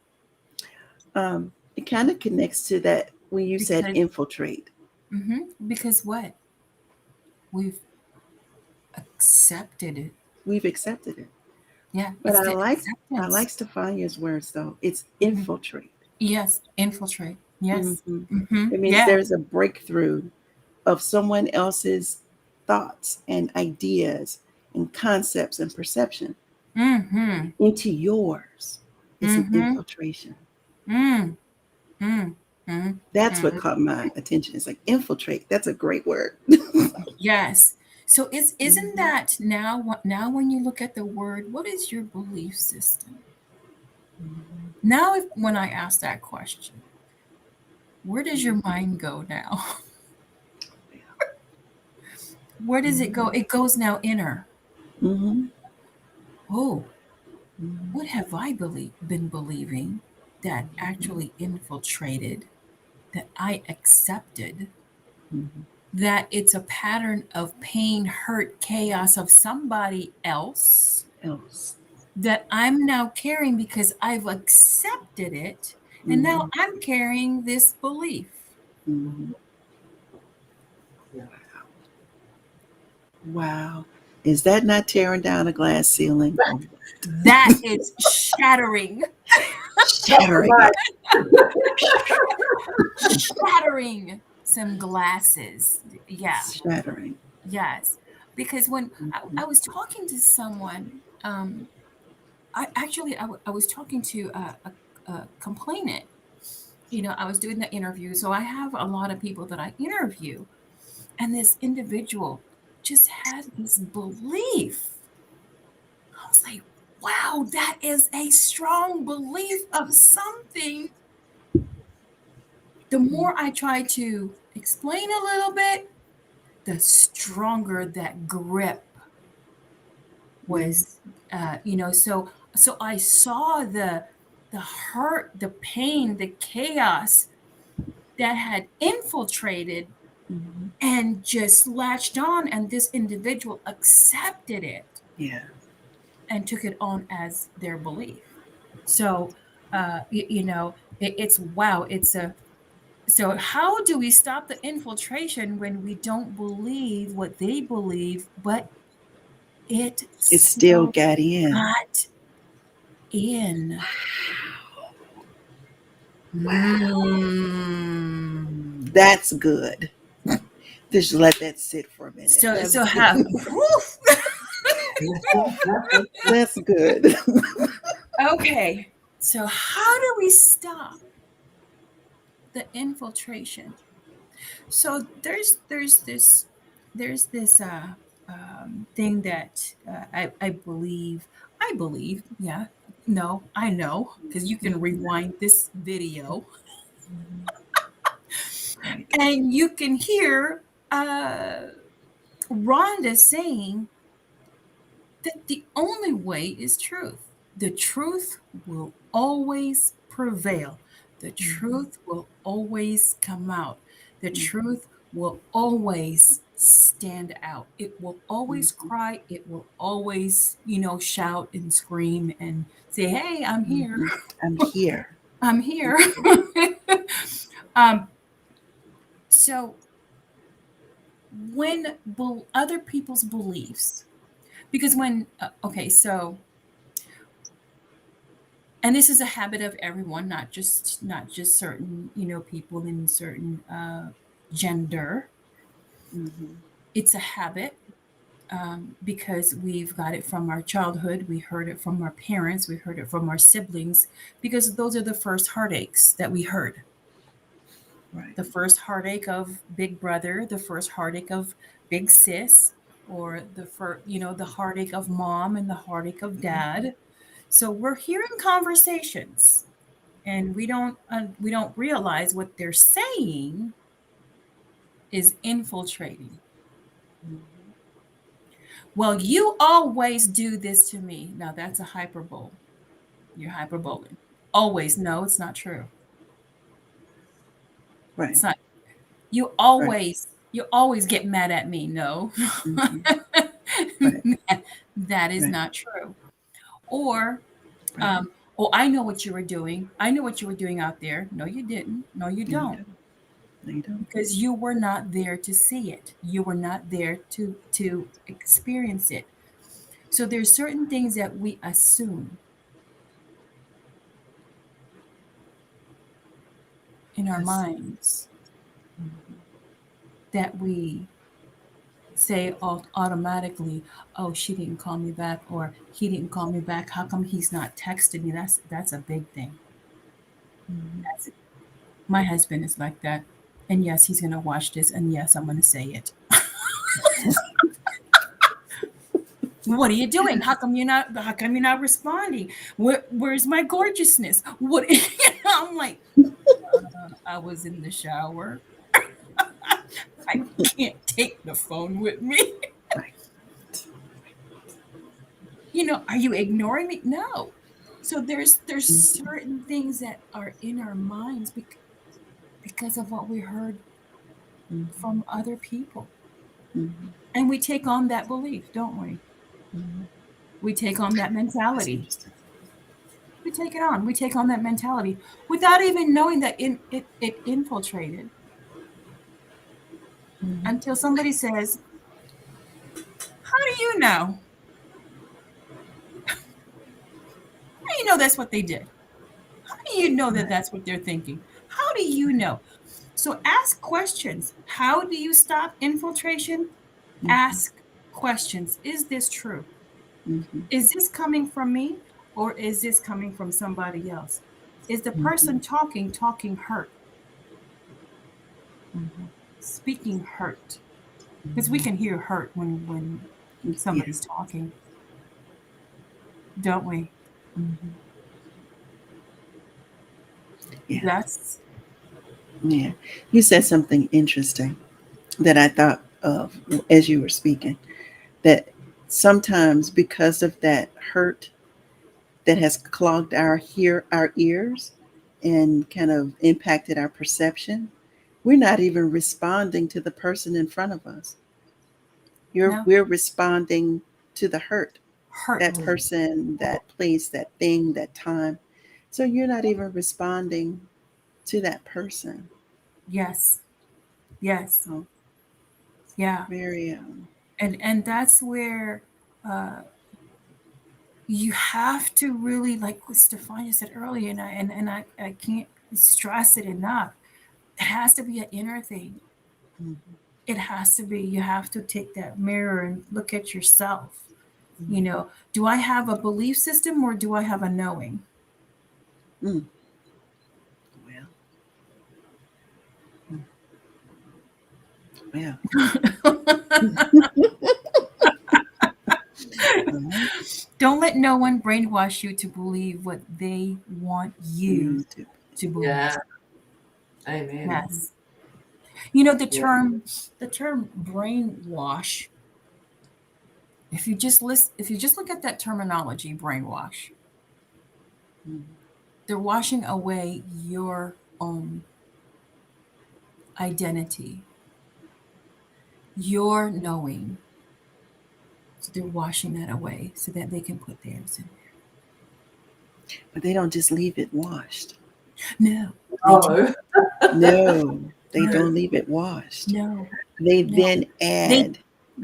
Speaker 2: It kind of connects to that when you said
Speaker 1: Because
Speaker 2: infiltrate.
Speaker 1: because what? We've accepted it.
Speaker 2: We've accepted it.
Speaker 1: Yeah,
Speaker 2: But
Speaker 1: it's
Speaker 2: I
Speaker 1: the
Speaker 2: like
Speaker 1: acceptance.
Speaker 2: Stefania's words though. It's
Speaker 1: Mhm.
Speaker 2: infiltrate.
Speaker 1: Yes, infiltrate. Yes.
Speaker 2: hmm It means
Speaker 1: Yeah.
Speaker 2: there's a breakthrough of someone else's thoughts and ideas and concepts and perception
Speaker 1: Mm-hmm.
Speaker 2: into yours. It's an
Speaker 1: Mm-hmm.
Speaker 2: infiltration.
Speaker 1: Mm. Mm. Mm.
Speaker 2: That's what
Speaker 1: Mm.
Speaker 2: caught my attention. It's like infiltrate. That's a great word.
Speaker 1: Yes. So isn't
Speaker 2: Mhm.
Speaker 1: that now now when you look at the word, what is your belief system? Now if when I ask that question, where does your mind go now? Where does it go? It goes now inner.
Speaker 2: Mhm.
Speaker 1: Oh,
Speaker 2: Mhm.
Speaker 1: what have I been believing that actually infiltrated, that I accepted,
Speaker 2: Mhm.
Speaker 1: that it's a pattern of pain, hurt, chaos of somebody else
Speaker 2: Else.
Speaker 1: that I'm now carrying because I've accepted it. And now
Speaker 2: Mhm.
Speaker 1: I'm carrying this belief.
Speaker 2: Mhm.
Speaker 3: Yeah.
Speaker 2: Wow. Is that not tearing down a glass ceiling? Oh,
Speaker 1: That is shattering,
Speaker 2: shattering
Speaker 3: Right.
Speaker 2: it.
Speaker 1: shattering some glasses. Yeah,
Speaker 2: Shattering.
Speaker 1: yes. Because when I
Speaker 2: Mhm.
Speaker 1: was talking to someone, I was talking to a complainant. You know, I was doing the interview, so I have a lot of people that I interview, and this individual just had this belief. I was like, wow, that is a strong belief of something. The more I try to explain a little bit, the stronger that grip
Speaker 2: Mhm.
Speaker 1: was. So I saw the hurt, the pain, the chaos that had infiltrated
Speaker 2: Mhm.
Speaker 1: and just latched on, and this individual accepted it
Speaker 2: Yeah.
Speaker 1: and took it on as their belief. So it's wow, it's a so how do we stop the infiltration when we don't believe what they believe, but it
Speaker 2: It still
Speaker 1: still
Speaker 2: got in.
Speaker 1: got in?
Speaker 2: Wow.
Speaker 1: Mm.
Speaker 2: That's good. Just let that sit for a minute.
Speaker 1: So
Speaker 2: That's
Speaker 1: how?
Speaker 2: good.
Speaker 1: Whew.
Speaker 2: That's good.
Speaker 1: Okay. So how do we stop the infiltration? So there's this thing that I believe, yeah, no, I know, because you can rewind this video
Speaker 2: Right.
Speaker 1: and you can hear uh, Rhonda saying that the only way is truth. The truth will always prevail. The
Speaker 2: Mhm.
Speaker 1: truth will always come out. The
Speaker 2: Mhm.
Speaker 1: truth will always stand out. It will always
Speaker 2: Mhm.
Speaker 1: cry. It will always, shout and scream and say, "Hey, I'm here.
Speaker 2: Mhm. I'm here.
Speaker 1: I'm
Speaker 2: I'm
Speaker 1: here."
Speaker 2: here.
Speaker 1: um, so when other people's beliefs, because okay, so and this is a habit of everyone, not just certain people in certain gender.
Speaker 2: Mhm.
Speaker 1: It's a habit, because we've got it from our childhood, we heard it from our parents, we heard it from our siblings, because those are the first heartaches that we heard.
Speaker 2: Right.
Speaker 1: The first heartache of big brother, the first heartache of big sis, or the heartache of mom and the heartache of dad. So we're hearing conversations and we don't realize what they're saying is infiltrating.
Speaker 2: Mhm.
Speaker 1: Well, you always do this to me. Now that's a hyperbole. You're hyperboling. Always. No, it's not true.
Speaker 2: Right.
Speaker 1: It's not. You
Speaker 2: Right.
Speaker 1: always. You always get mad at me. No.
Speaker 2: Mhm. Right.
Speaker 1: That is
Speaker 2: Right.
Speaker 1: not true. Or,
Speaker 2: Right.
Speaker 1: um, oh, I know what you were doing. I know what you were doing out there. No, you didn't. No, you
Speaker 2: No, you
Speaker 1: don't.
Speaker 2: don't. No, you don't.
Speaker 1: Because you were not there to see it. You were not there to experience it. So there's certain things that we assume in our
Speaker 2: Yes.
Speaker 1: minds
Speaker 2: Mhm.
Speaker 1: that we say automatically, oh, she didn't call me back, or he didn't call me back. How come he's not texting me? That's a big thing.
Speaker 2: Mhm.
Speaker 1: That's My husband is like that. And yes, he's gonna watch this, and yes, I'm gonna say it. What are you doing? How come you're not responding? Where's my gorgeousness? What I'm like, I was in the shower. I can't take the phone with me.
Speaker 2: Right.
Speaker 1: Are you ignoring me? No. So there's
Speaker 2: Mhm.
Speaker 1: certain things that are in our minds because of what we heard
Speaker 2: Mhm.
Speaker 1: from other people.
Speaker 2: Mhm.
Speaker 1: And we take on that belief, don't we?
Speaker 2: Mhm.
Speaker 1: We take on that
Speaker 2: That's
Speaker 1: mentality.
Speaker 2: interesting.
Speaker 1: We take it on. We take on that mentality without even knowing that it infiltrated
Speaker 2: Mhm.
Speaker 1: until somebody says, how do you know? How do you know that's what they did? How do you know that
Speaker 2: Right.
Speaker 1: that's what they're thinking? How do you know? So ask questions. How do you stop infiltration?
Speaker 2: Mhm.
Speaker 1: Ask questions. Is this true?
Speaker 2: Mhm.
Speaker 1: Is this coming from me, or is this coming from somebody else? Is the
Speaker 2: Mhm.
Speaker 1: person talking hurt,
Speaker 2: Mhm.
Speaker 1: speaking hurt? Because we
Speaker 2: Mhm.
Speaker 1: can hear hurt when
Speaker 2: Yeah.
Speaker 1: somebody's talking, don't we?
Speaker 2: Mhm. Yeah.
Speaker 1: That's
Speaker 2: Yeah. You said something interesting that I thought of as you were speaking. That sometimes because of that hurt that has clogged our ears and kind of impacted our perception, we're not even responding to the person in front of us.
Speaker 1: no
Speaker 2: We're responding to the hurt,
Speaker 1: hurt.
Speaker 2: that person, that place, that thing, that time. So you're not even responding to that person.
Speaker 1: Yes, yes,
Speaker 2: So
Speaker 1: yeah,
Speaker 2: very
Speaker 1: and that's where uh, you have to really, like what Stefania said earlier, and I can't stress it enough. It has to be an inner thing.
Speaker 2: mhm,
Speaker 1: It has to be. You have to take that mirror and look at yourself.
Speaker 2: mhm.
Speaker 1: Do I have a belief system, or do I have a knowing?
Speaker 2: Mm, well, mm, well, well,
Speaker 1: Don't let no one brainwash you to believe what they want you
Speaker 2: you do.
Speaker 1: to believe.
Speaker 3: Yeah. Amen.
Speaker 1: Yes. You know the
Speaker 3: Yeah.
Speaker 1: term the term brainwash, if you just look at that terminology, brainwash,
Speaker 2: Mhm,
Speaker 1: they're washing away your own identity, your knowing. So they're washing that away so that they can put theirs in
Speaker 2: but they don't just leave it washed.
Speaker 1: there. No, they do.
Speaker 3: Oh,
Speaker 2: No, they
Speaker 1: No,
Speaker 2: don't leave it washed.
Speaker 1: no,
Speaker 2: They
Speaker 1: no.
Speaker 2: then
Speaker 1: They
Speaker 2: add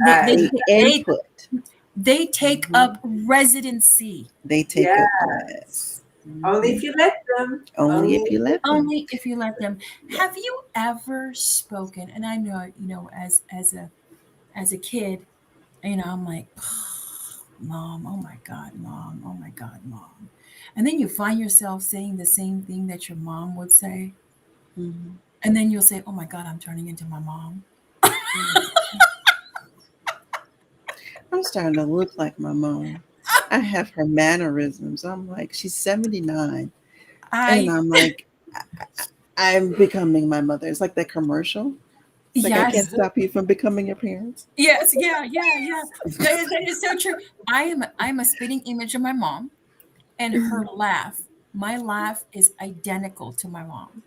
Speaker 1: they they
Speaker 3: and
Speaker 2: a
Speaker 1: they,
Speaker 2: input.
Speaker 1: they take
Speaker 2: Mhm.
Speaker 1: up residency.
Speaker 2: They take up,
Speaker 3: yes.
Speaker 2: yes.
Speaker 3: Only if
Speaker 2: Mhm.
Speaker 3: you let them.
Speaker 2: Only
Speaker 3: Only
Speaker 2: if
Speaker 3: if
Speaker 2: you
Speaker 3: you
Speaker 2: let them.
Speaker 1: Only if you let them.
Speaker 3: yeah.
Speaker 1: Have you ever spoken? And I know, as a kid, I'm like, mom, oh my God, mom, oh my God, mom. And then you find yourself saying the same thing that your mom would say.
Speaker 2: Mhm.
Speaker 1: And then you'll say, oh my God, I'm turning into my mom.
Speaker 2: I'm starting to look like my mom. I have her mannerisms. I'm like, she's 79. And
Speaker 1: I,
Speaker 2: I'm like, I'm becoming my mother. It's like that commercial. It's like, I can't
Speaker 1: yes,
Speaker 2: stop you from becoming your parents.
Speaker 1: yes, yeah, yeah, yeah. That is so true. I'm a spitting image of my mom, and her
Speaker 2: Mhm.
Speaker 1: laugh. My laugh is identical to my mom.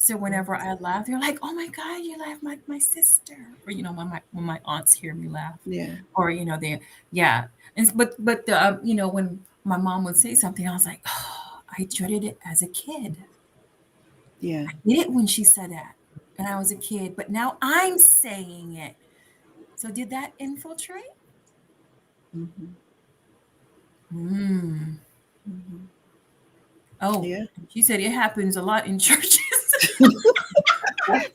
Speaker 1: So whenever I laugh, they're like, "Oh my God, you laugh like my sister," or when my aunts hear me laugh,
Speaker 2: Yeah.
Speaker 1: or they, yeah. And but when my mom would say something, I was like, oh, I dreaded it as a kid.
Speaker 2: Yeah.
Speaker 1: I did it when she said that, and I was a kid, but now I'm saying it. So did that infiltrate?
Speaker 2: Hmm.
Speaker 1: Hmm.
Speaker 2: Hmm.
Speaker 1: Oh,
Speaker 2: Yeah.
Speaker 1: she said it happens a lot in churches.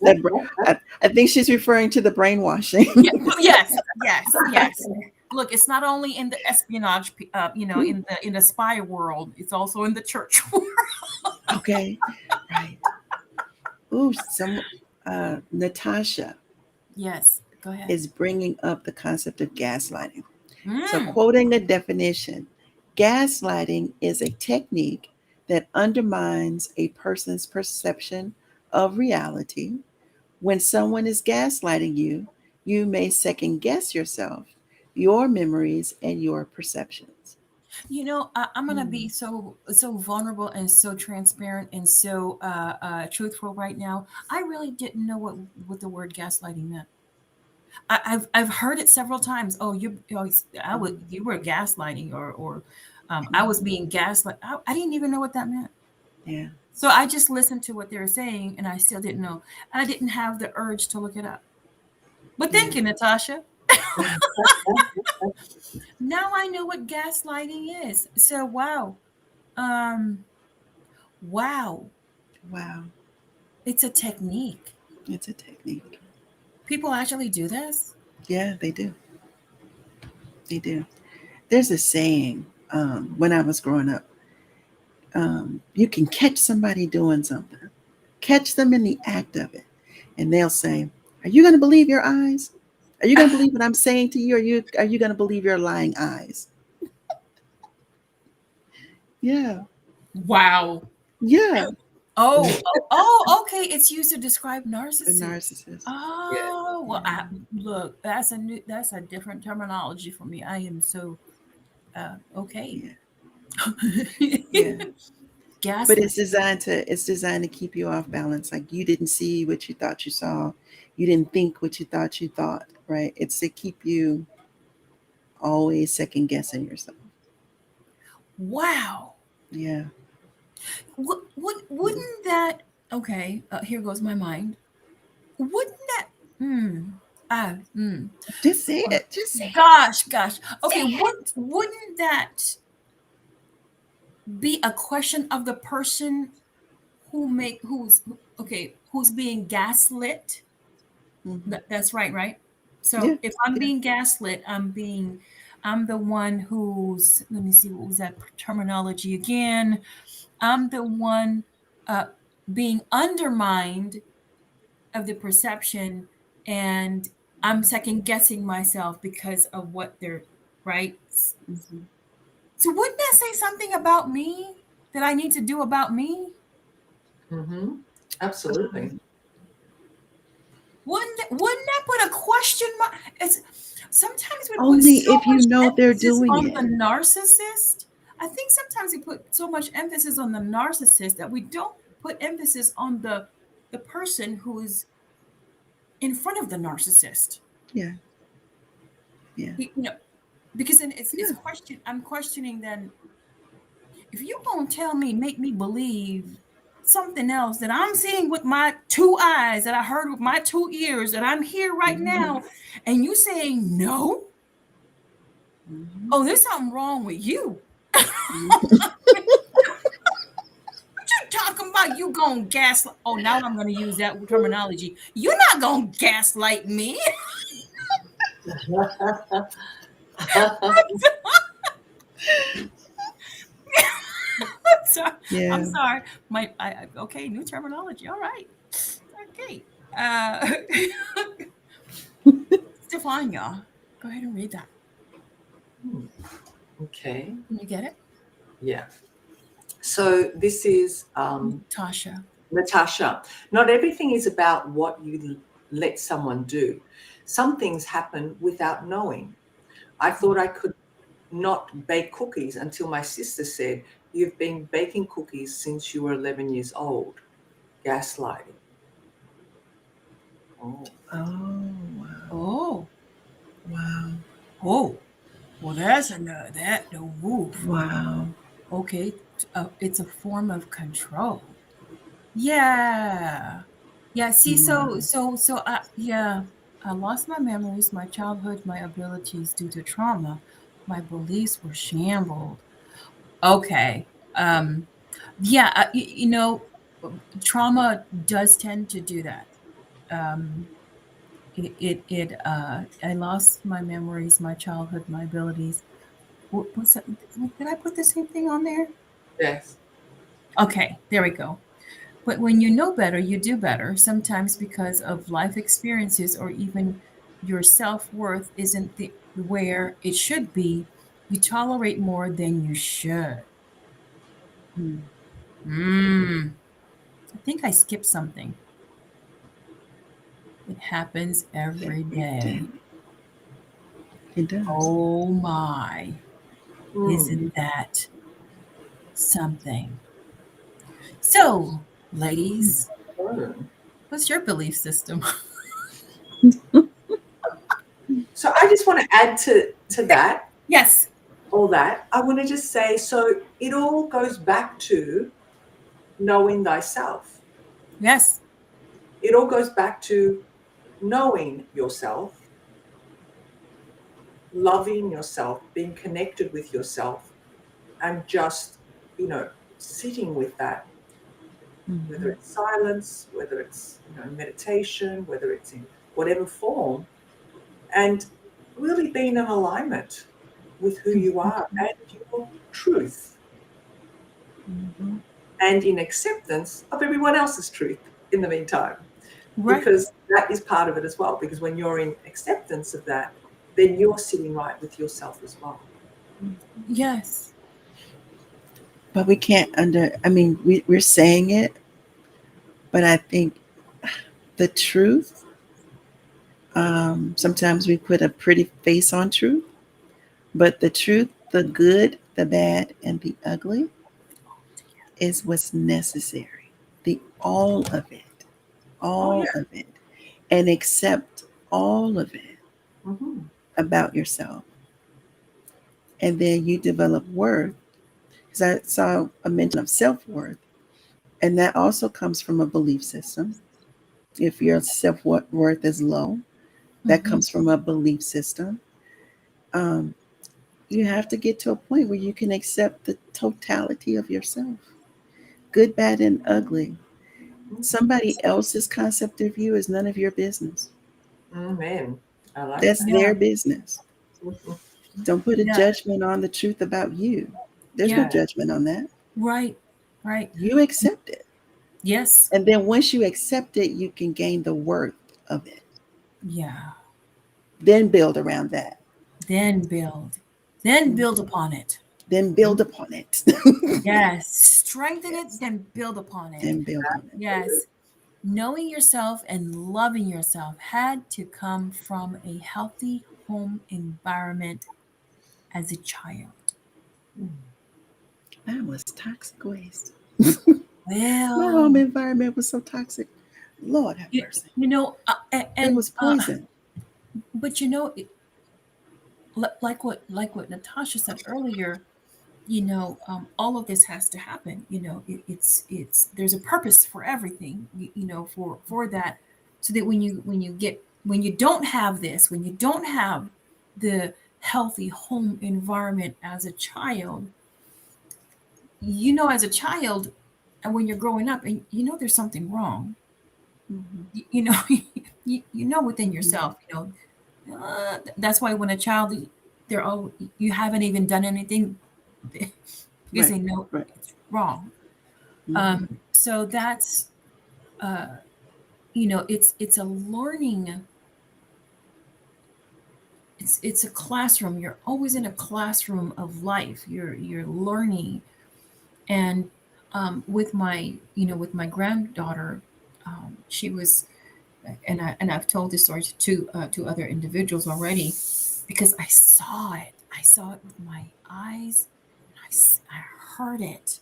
Speaker 2: That I think she's referring to the brainwashing.
Speaker 1: Yeah, yes, yes, yes. Look, it's not only in the espionage, in the spy world. It's also in the church world.
Speaker 2: Okay. Right. Ooh, Natasha
Speaker 1: Yes, go ahead.
Speaker 2: is bringing up the concept of gaslighting. So,
Speaker 1: Mm.
Speaker 2: quoting the definition, gaslighting is a technique that undermines a person's perception of reality. When someone is gaslighting you, you may second guess yourself, your memories, and your perceptions.
Speaker 1: I'm gonna be
Speaker 3: Mm.
Speaker 1: so vulnerable and so transparent and so truthful right now. I really didn't know what the word gaslighting meant. I've heard it several times. Oh, you were gaslighting, or I was being gaslit. I didn't even know what that meant.
Speaker 2: Yeah.
Speaker 1: So I just listened to what they were saying, and I still didn't know. And I didn't have the urge to look it up. But
Speaker 2: Yeah.
Speaker 1: thank you, Natasha. Now I know what gaslighting is. So wow, um, wow,
Speaker 2: Wow.
Speaker 1: it's a technique.
Speaker 2: It's a technique.
Speaker 1: People actually do this.
Speaker 2: Yeah, they do. They do. There's a saying when I was growing up, you can catch somebody doing something, catch them in the act of it, and they'll say, "Are you going to believe your eyes? Are you going to believe what I'm saying to you? Are you going to believe your lying eyes?" Yeah,
Speaker 1: Wow.
Speaker 2: yeah.
Speaker 1: Okay. It's used to describe
Speaker 2: A
Speaker 1: narcissists.
Speaker 2: narcissist.
Speaker 3: Yeah.
Speaker 1: Oh, well,
Speaker 2: Yeah,
Speaker 1: look, that's a different terminology for me. I am so okay.
Speaker 2: yeah, yeah. But
Speaker 1: Gaslight.
Speaker 2: it's designed to keep you off balance. Like you didn't see what you thought you saw, you didn't think what you thought you thought. Right? It's to keep you always second guessing yourself.
Speaker 1: Wow.
Speaker 2: Yeah.
Speaker 1: Wouldn't that? Okay, here goes my mind. Wouldn't that? Hmm. Ah. Hmm.
Speaker 2: Just say it. Just say it.
Speaker 1: Gosh.
Speaker 2: Say
Speaker 1: Okay.
Speaker 2: it.
Speaker 1: Wouldn't that be a question of the person who's being gaslit?
Speaker 2: Hmm.
Speaker 1: That's right, right?
Speaker 2: Yeah.
Speaker 1: So if I'm
Speaker 2: Yeah.
Speaker 1: being gaslit, I'm the one who's, let me see, what was that terminology again? I'm the one uh, being undermined of the perception, and I'm second guessing myself because of what they're, right?
Speaker 2: Hmm.
Speaker 1: So wouldn't that say something about me that I need to do about me?
Speaker 3: Mm-hmm. Absolutely.
Speaker 1: Wouldn't that put a question mark? It's sometimes we put
Speaker 2: Only
Speaker 1: so
Speaker 2: if you
Speaker 1: much
Speaker 2: know they're
Speaker 1: emphasis
Speaker 2: doing
Speaker 1: on the
Speaker 2: it.
Speaker 1: narcissist. I think sometimes we put so much emphasis on the narcissist that we don't put emphasis on the person who is in front of the narcissist.
Speaker 2: Yeah. Yeah.
Speaker 1: You know, because then it's
Speaker 2: Yeah.
Speaker 1: question. I'm questioning then, if you gonna tell me, make me believe something else that I'm seeing with my two eyes, that I heard with my two ears, that I'm here right
Speaker 3: Mm-hmm.
Speaker 1: now, and you saying no,
Speaker 2: Hmm.
Speaker 1: oh, there's something wrong with you.
Speaker 2: Hmm.
Speaker 1: What you talking about? You gonna gaslight? Oh, now I'm gonna use that terminology. You're not gonna gaslight me. I'm sorry. I'm
Speaker 2: Yeah.
Speaker 1: sorry. Okay, new terminology. All right. Okay. Uh, Stefania, go ahead and read that.
Speaker 3: Hmm. Okay.
Speaker 1: Can you get it,
Speaker 3: Yeah. So this is
Speaker 1: Tasha?
Speaker 3: Natasha. Not everything is about what you let someone do. Some things happen without knowing. I thought I could not bake cookies until my sister said, "You've been baking cookies since you were 11 years old." gaslighting. Oh,
Speaker 2: Oh, wow.
Speaker 1: Oh,
Speaker 2: Wow.
Speaker 1: oh. Well, that's a no. That no woof.
Speaker 2: Wow.
Speaker 1: Okay, it's a form of control. Yeah, yeah. See,
Speaker 2: Wow.
Speaker 1: yeah. I lost my memories, my childhood, my abilities due to trauma. My beliefs were shambled. Okay. Um, yeah. Trauma does tend to do that. Um, I lost my memories, my childhood, my abilities. What's that? Did I put the same thing on there?
Speaker 3: yes.
Speaker 1: Okay, there we go. But when you know better, you do better, sometimes because of life experiences or even your self worth isn't where it should be. You tolerate more than you should.
Speaker 2: Hmm.
Speaker 1: I think I skipped something. It happens every
Speaker 2: Every day.
Speaker 1: day.
Speaker 2: It does.
Speaker 1: Oh my.
Speaker 3: Mm.
Speaker 1: Isn't that something? So, ladies,
Speaker 3: Mm.
Speaker 1: what's your belief system?
Speaker 3: So I just want to add to that,
Speaker 1: Yes.
Speaker 3: all that. I want to just say, so it all goes back to knowing thyself.
Speaker 1: Yes.
Speaker 3: It all goes back to knowing yourself, loving yourself, being connected with yourself, and just, you know, sitting with that, whether
Speaker 2: Mhm.
Speaker 3: it's silence, whether it's, meditation, whether it's in whatever form, and really being in alignment with who you are and your truth,
Speaker 2: Mhm.
Speaker 3: and in acceptance of everyone else's truth in the meantime,
Speaker 1: Right.
Speaker 3: because that is part of it as well. Because when you're in acceptance of that, then you're sitting right with yourself as well.
Speaker 1: Yes.
Speaker 2: But we can't I mean, we're saying it, but I think the truth, sometimes we put a pretty face on truth, but the truth, the good, the bad, and the ugly is what's necessary. The all of it,
Speaker 3: Oh yeah.
Speaker 2: all of it, and accept all of it
Speaker 3: Mm-hmm.
Speaker 2: about yourself. And then you develop worth. Because I saw a mention of self worth, and that also comes from a belief system. If your self worth is low, that
Speaker 1: Hmm.
Speaker 2: comes from a belief system. Um, you have to get to a point where you can accept the totality of yourself, good, bad, and ugly. Somebody else's concept of you is none of your business.
Speaker 3: Amen. I like
Speaker 2: That's
Speaker 3: that.
Speaker 1: Yeah.
Speaker 2: their business.
Speaker 3: Mhm.
Speaker 2: Don't put a
Speaker 1: Yeah.
Speaker 2: judgment on the truth about you. There's no
Speaker 1: Yeah.
Speaker 3: Yeah.
Speaker 2: judgment on that.
Speaker 1: Right. Right.
Speaker 2: You accept it.
Speaker 1: Yes.
Speaker 2: And then once you accept it, you can gain the worth of it.
Speaker 1: Yeah.
Speaker 2: Then build around that.
Speaker 1: Then build. Then build upon it.
Speaker 2: Then build upon it.
Speaker 1: Yes. Strengthen it,
Speaker 2: Yes.
Speaker 1: then build upon it.
Speaker 2: Then build on it.
Speaker 1: Yes. Knowing yourself and loving yourself had to come from a healthy home environment as a child.
Speaker 2: That was toxic waste. My home
Speaker 1: Well,
Speaker 2: environment was so toxic. Lord have
Speaker 1: you,
Speaker 2: mercy.
Speaker 1: you know,
Speaker 2: It was poison.
Speaker 1: but like what Natasha said earlier, all of this has to happen. It's there's a purpose for everything. For that, so that when you don't have this, when you don't have the healthy home environment as a child, as a child, and when you're growing up, and there's something wrong.
Speaker 2: Mhm.
Speaker 1: You know within
Speaker 2: Mhm.
Speaker 1: yourself. That's why when a child, they're all you haven't even done anything because
Speaker 2: Right.
Speaker 1: they know
Speaker 2: Right.
Speaker 1: it's wrong.
Speaker 2: Mhm.
Speaker 1: So that's uh, it's a learning. It's a classroom. You're always in a classroom of life. You're learning, and with my granddaughter, she was, and I've told this story to other individuals already, because I saw it. I saw it with my eyes. I heard it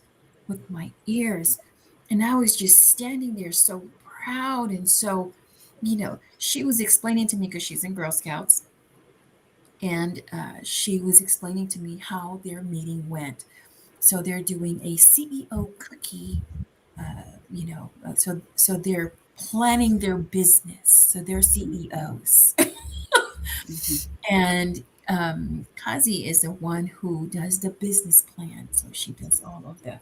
Speaker 1: with my ears. And I was just standing there so proud and so, she was explaining to me because she's in Girl Scouts, and she was explaining to me how their meeting went. So they're doing a CEO cookie, so they're planning their business. So they're CEOs.
Speaker 2: Mhm.
Speaker 1: And Kazi is the one who does the business plan. So she does all of the,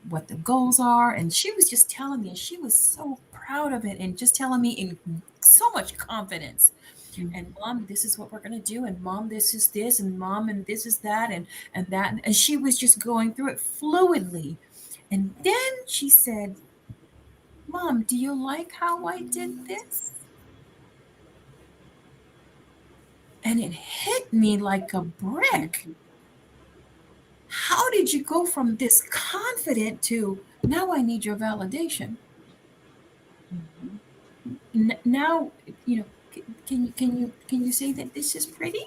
Speaker 1: what the goals are. And she was just telling me, and she was so proud of it, and just telling me in so much confidence. And mom, this is what we're gonna do, and mom, this is this, and mom, and this is that, and that, and she was just going through it fluidly. And then she said, "Mom, do you like how I did this?" And it hit me like a brick. How did you go from this confident to now I need your validation? Now, can you say that this is pretty?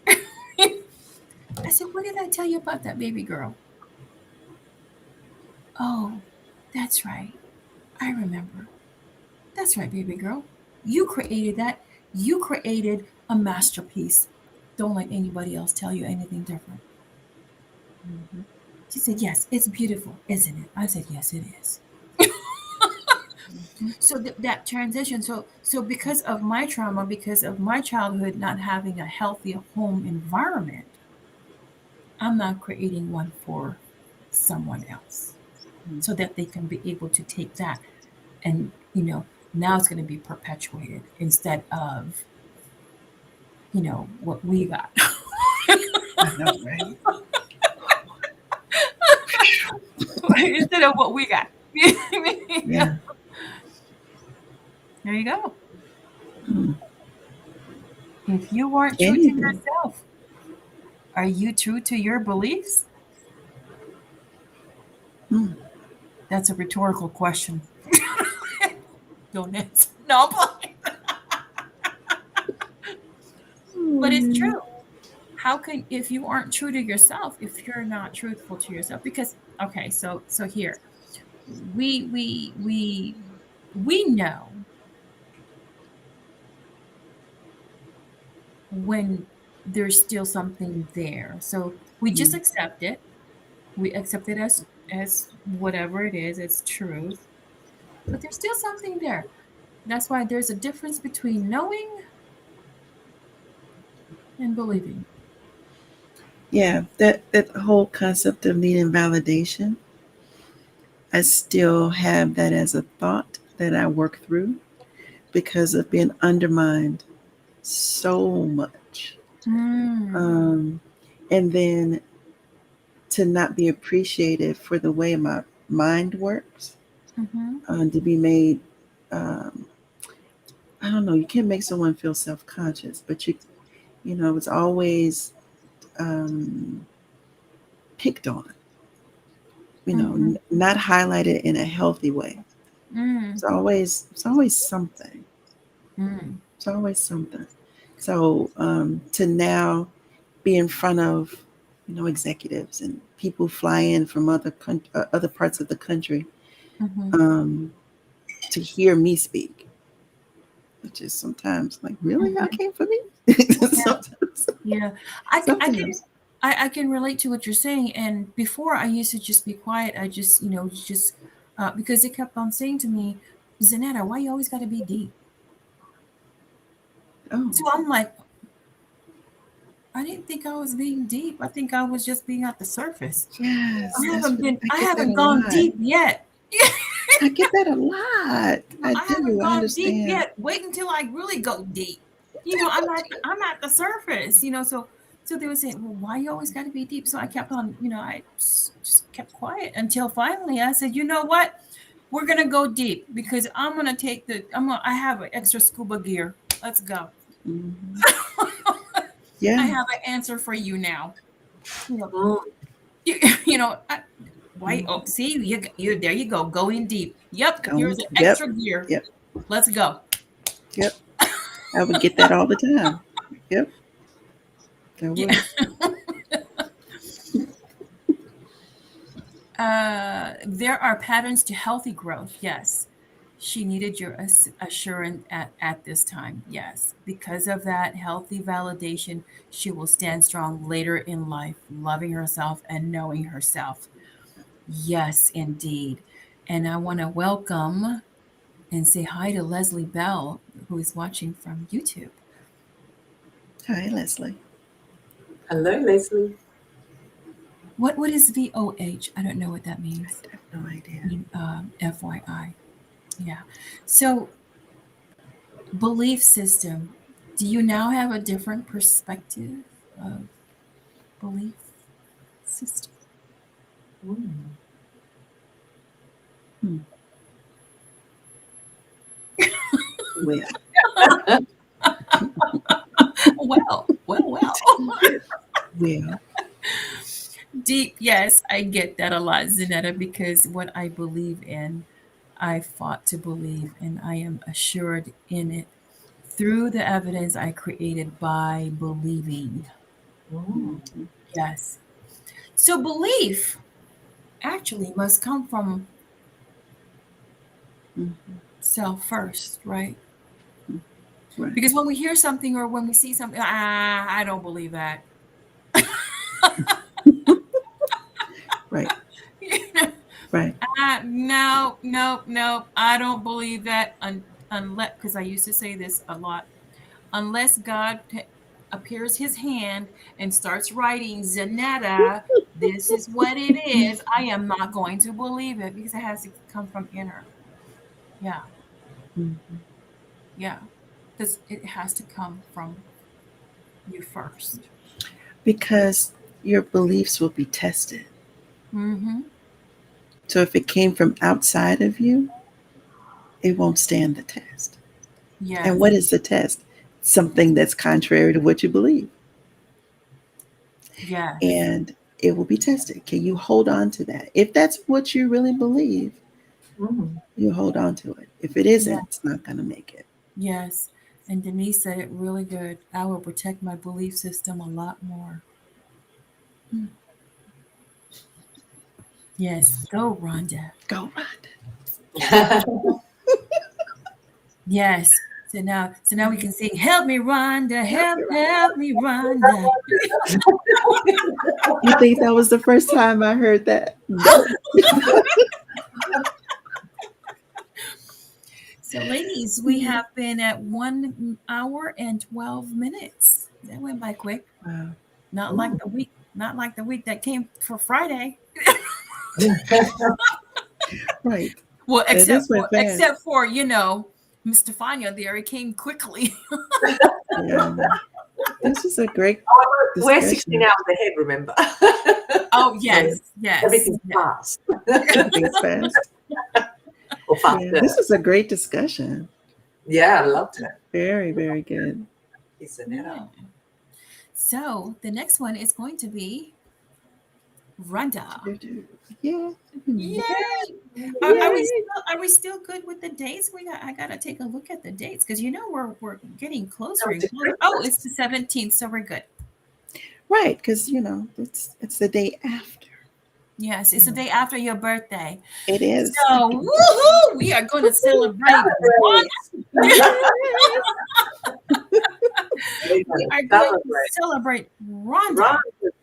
Speaker 1: I said, what did I tell you about that baby girl? Oh, that's right. I remember. That's right, baby girl. You created that. You created a masterpiece. Don't let anybody else tell you anything different.
Speaker 2: Mhm.
Speaker 1: She said, yes, it's beautiful, isn't it? I said, yes, it is.
Speaker 2: Mhm.
Speaker 1: So that transition, so because of my trauma, because of my childhood not having a healthy home environment, I'm not creating one for someone else
Speaker 2: Mhm.
Speaker 1: so that they can be able to take that and now it's going to be perpetuated instead of what we got.
Speaker 2: I know, right?
Speaker 1: Instead of what we got.
Speaker 2: Yeah.
Speaker 1: There you go.
Speaker 2: Mm.
Speaker 1: If you weren't true to
Speaker 2: Anything.
Speaker 1: yourself, are you true to your beliefs?
Speaker 2: Mm.
Speaker 1: That's a rhetorical question. Don't answer. No, I'm playing. But it's true. How can, if you aren't true to yourself, if you're not truthful to yourself? Because okay, so here we know when there's still something there. So we just
Speaker 2: Mm.
Speaker 1: accept it. We accept it as whatever it is, it's truth. But there's still something there. That's why there's a difference between knowing and believing.
Speaker 2: Yeah, that whole concept of needing validation, I still have that as a thought that I work through because of being undermined so much.
Speaker 1: Mm.
Speaker 2: Um, and then to not be appreciated for the way my mind works,
Speaker 1: Mm-hmm.
Speaker 2: to be made, um, I don't know, you can't make someone feel self conscious, but it's always um, picked on,
Speaker 1: Mm-hmm.
Speaker 2: not highlighted in a healthy way.
Speaker 1: Mm.
Speaker 2: It's always something.
Speaker 1: Mm.
Speaker 2: It's always something. So to now be in front of executives and people fly in from other parts of the country
Speaker 1: Mm-hmm.
Speaker 2: um, to hear me speak, which is sometimes like, really, y'all
Speaker 1: Mm-hmm.
Speaker 2: came for me.
Speaker 1: Yeah.
Speaker 2: Sometimes
Speaker 1: Yeah. I
Speaker 2: something
Speaker 1: can
Speaker 2: else.
Speaker 1: I can relate to what you're saying. And before I used to just be quiet. I just, just because they kept on saying to me, Zanetta, why you always got to be deep?
Speaker 2: Oh
Speaker 1: So I'm like, I didn't think I was being deep. I think I was just being at the surface.
Speaker 2: yes, I
Speaker 1: I
Speaker 2: get that a
Speaker 1: haven't gone
Speaker 2: lot.
Speaker 1: deep yet.
Speaker 2: I get that a lot. I
Speaker 1: I haven't
Speaker 2: do. I
Speaker 1: gone deep
Speaker 2: understand.
Speaker 1: yet. Wait until I really go deep. I'm at the surface. So they would say, well, why you always got to be deep? So I kept on, I just kept quiet until finally I said, you know what? We're gonna go deep because I'm gonna take I have an extra scuba gear. Let's go.
Speaker 2: Mhm.
Speaker 1: I
Speaker 2: Yeah.
Speaker 1: have an answer for you now. You know,
Speaker 3: Mm.
Speaker 1: you, you know, I, why? Oh,
Speaker 2: Mhm.
Speaker 1: see, you there you go, going deep. Yep, here's an
Speaker 2: Yep.
Speaker 1: extra gear.
Speaker 2: Yep.
Speaker 1: Let's go.
Speaker 2: Yep. I would get that all the time. Yep. I
Speaker 1: Yeah.
Speaker 2: would.
Speaker 1: There are patterns to healthy growth. Yes. She needed your assurance at this time. Yes. Because of that healthy validation, she will stand strong later in life, loving herself and knowing herself. Yes, indeed. And I want to welcome and say hi to Leslie Bell, who is watching from YouTube.
Speaker 2: Hi, Leslie.
Speaker 3: Hello, Leslie.
Speaker 1: What is VOH? I don't know what that means.
Speaker 2: I have no idea.
Speaker 1: FYI. Yeah. So, belief system. Do you now have a different perspective of belief system?
Speaker 3: Mm.
Speaker 2: Well,
Speaker 1: Well.
Speaker 2: well,
Speaker 1: Deep, yes, I get that a lot, Zanetta, because what I believe in, I fought to believe, and I am assured in it through the evidence I created by believing.
Speaker 3: Mm.
Speaker 1: Yes. So belief actually must come from
Speaker 2: mhm,
Speaker 1: self first, right?
Speaker 2: right,
Speaker 1: Because when we hear something or when we see something, I don't believe that.
Speaker 2: right, right.
Speaker 1: No, no, no, I don't believe that unless, because I used to say this a lot, unless God appears his hand and starts writing, Zanetta, this is what it is, I am not going to believe it because it has to come from inner. Yeah,
Speaker 2: Mhm.
Speaker 1: yeah. Because it has to come from you first.
Speaker 2: Because your beliefs will be tested.
Speaker 1: Mm-hmm.
Speaker 2: So if it came from outside of you, it won't stand the test. And
Speaker 1: Yes,
Speaker 2: what is the test? Something that's contrary to what you believe.
Speaker 1: yes,
Speaker 2: And it will be tested. Can you hold on to that? If that's what you really believe,
Speaker 3: Mm.
Speaker 2: you hold on to it. If it
Speaker 1: yeah,
Speaker 2: isn't, it's not going to make it.
Speaker 1: yes. And Denise said it really good. I will protect my belief system a lot more. Hmm. Yes, go, Rhonda.
Speaker 2: Go, Rhonda.
Speaker 1: Yes. So now we can sing, "Help me, Rhonda,
Speaker 3: Help
Speaker 1: help,
Speaker 3: me, Rhonda.
Speaker 1: help me, Rhonda."
Speaker 2: You think that was the first time I heard that? No.
Speaker 1: So, ladies, we have been at 1 hour and 12 minutes. That went by quick.
Speaker 2: Wow.
Speaker 3: Ooh.
Speaker 1: Not like the week that came for Friday.
Speaker 2: Right.
Speaker 1: Well,
Speaker 2: And this went fast.
Speaker 1: except for Miss Stefania there, it came quickly.
Speaker 2: Yeah. This is a great
Speaker 3: We're 16
Speaker 2: discussion.
Speaker 3: hours ahead, remember?
Speaker 1: Oh,
Speaker 3: So
Speaker 1: yes,
Speaker 3: everything's fast
Speaker 2: Everything's fast.
Speaker 3: or
Speaker 2: Yeah.
Speaker 3: faster.
Speaker 2: This is a great discussion.
Speaker 3: Yeah, I loved it.
Speaker 2: Very, very good.
Speaker 3: Isn't it?
Speaker 1: Yeah. So the next one is going to be Rhonda.
Speaker 2: Yeah.
Speaker 1: Yay! Are we
Speaker 3: Yay.
Speaker 1: still good with the dates? I gotta take a look at the dates because we're getting closer
Speaker 3: Come
Speaker 1: and
Speaker 3: to
Speaker 1: closer. Oh,
Speaker 3: Christmas.
Speaker 1: it's the 17th, so we're good.
Speaker 2: Right, because it's the day after.
Speaker 1: Yes, it's the day after your birthday.
Speaker 2: It is.
Speaker 1: So woohoo! We are gonna celebrate one.
Speaker 3: Celebrate. We're
Speaker 1: We
Speaker 3: gonna
Speaker 1: are going to
Speaker 3: celebrate
Speaker 1: celebrate Rhonda.
Speaker 3: Rhonda's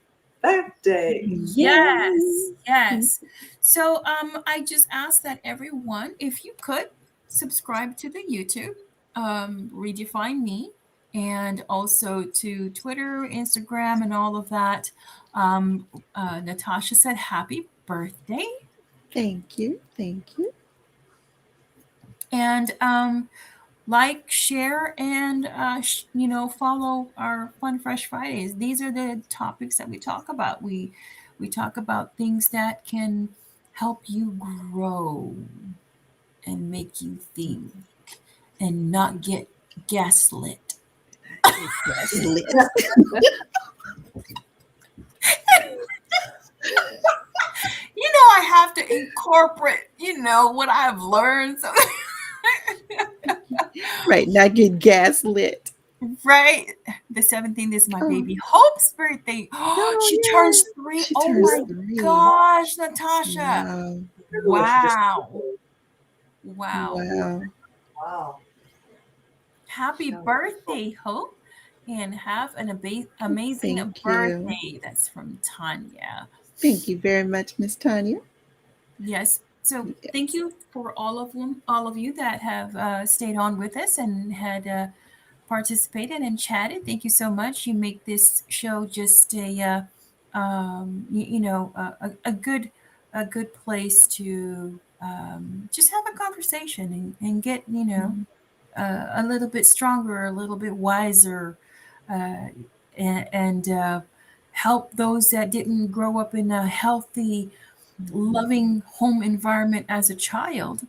Speaker 3: birthday.
Speaker 1: Yes,
Speaker 2: Yay.
Speaker 1: yes. So I just ask that everyone, if you could, subscribe to the YouTube, Redefine Me, and also to Twitter, Instagram, and all of that. Natasha said happy birthday.
Speaker 2: Thank you. Thank you.
Speaker 1: And like, share, and follow our Fun Fresh Fridays. These are the topics that we talk about. We talk about things that can help you grow and make you think and not get gaslit.
Speaker 2: Yes, lit.
Speaker 1: I have to incorporate what I've learned. So
Speaker 2: Right, not get gas lit.
Speaker 1: Right? The 17th is my
Speaker 2: Oh,
Speaker 1: baby Hope's birthday. Oh,
Speaker 2: oh
Speaker 1: she turns
Speaker 2: yeah.
Speaker 1: 3.
Speaker 2: She
Speaker 1: Oh
Speaker 2: turns
Speaker 1: my
Speaker 2: 3.
Speaker 1: gosh, Natasha.
Speaker 2: Wow.
Speaker 3: Remember when she just
Speaker 1: Wow. Wow.
Speaker 2: Wow.
Speaker 3: wow.
Speaker 1: Happy
Speaker 3: Shout
Speaker 1: birthday, Hope. And have an amazing
Speaker 2: Thank you.
Speaker 1: birthday. That's from Tanya.
Speaker 2: Thank you very much, Miss Tanya.
Speaker 1: Yes. So thank
Speaker 2: Yes.
Speaker 1: you for all of you that have stayed on with us and had participated and chatted. Thank you so much. You make this show just a good place to just have a conversation and get a little bit stronger, a little bit wiser, uh, and help those that didn't grow up in a healthy, loving home environment as a child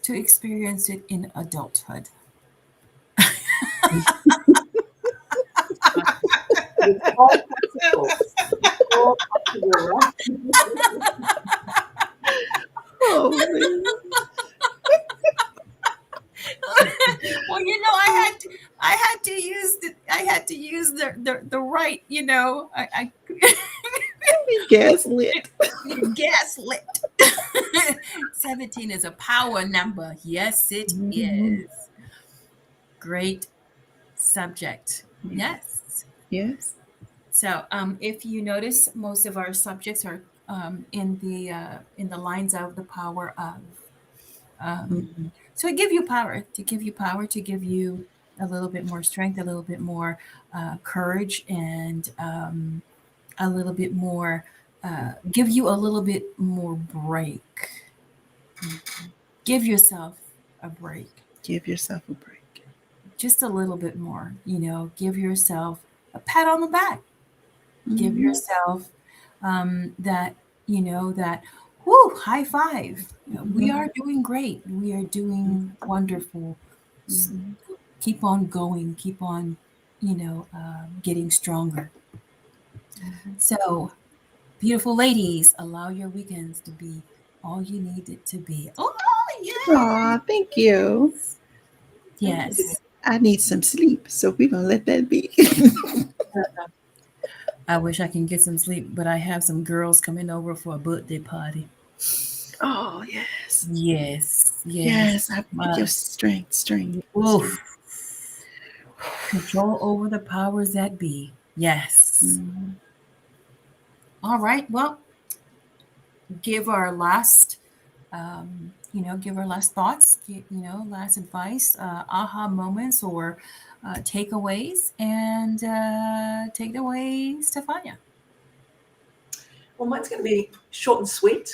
Speaker 1: to experience it in adulthood.
Speaker 3: It's all possible. It's all possible, right?
Speaker 2: Oh man.
Speaker 1: Well, I had to use the right, I
Speaker 2: We gaslit.
Speaker 1: gaslit. 17 is a power number. Yes, it
Speaker 2: Mhm.
Speaker 1: is. Great subject. Yes.
Speaker 2: Yes.
Speaker 1: So, if you notice, most of our subjects are in the lines of the power of. Um,
Speaker 2: Mhm.
Speaker 1: so, it give you power to give you power to give you a little bit more strength, a little bit more courage, and a little bit more give you a little bit more break. Give yourself a break,
Speaker 2: Give yourself a break.
Speaker 1: just a little bit more. Give yourself a pat on the back. Give
Speaker 2: Mhm.
Speaker 1: yourself that that whoo, high five. We
Speaker 2: Mhm.
Speaker 1: are doing great, we are doing wonderful. S-
Speaker 2: Mhm.
Speaker 1: keep on going, keep on getting stronger.
Speaker 2: Mhm.
Speaker 1: So, beautiful ladies, allow your weekends to be all you need it to be. Oh
Speaker 2: Aw, thank you.
Speaker 1: yes,
Speaker 3: Thank you, Denise.
Speaker 1: yes.
Speaker 2: I need some sleep, so we're gonna let that be.
Speaker 1: I wish I can get some sleep, but I have some girls coming over for a birthday party.
Speaker 2: Oh yes.
Speaker 1: Yes, yes.
Speaker 2: Yes. I your strength, strength, strength.
Speaker 1: Oof. Control over the powers that be. Yes.
Speaker 2: Mhm.
Speaker 1: All right. Well, give our last, give our last thoughts, last advice, aha moments or takeaways, and take it away, Stefania.
Speaker 3: Well, mine's going to be short and sweet.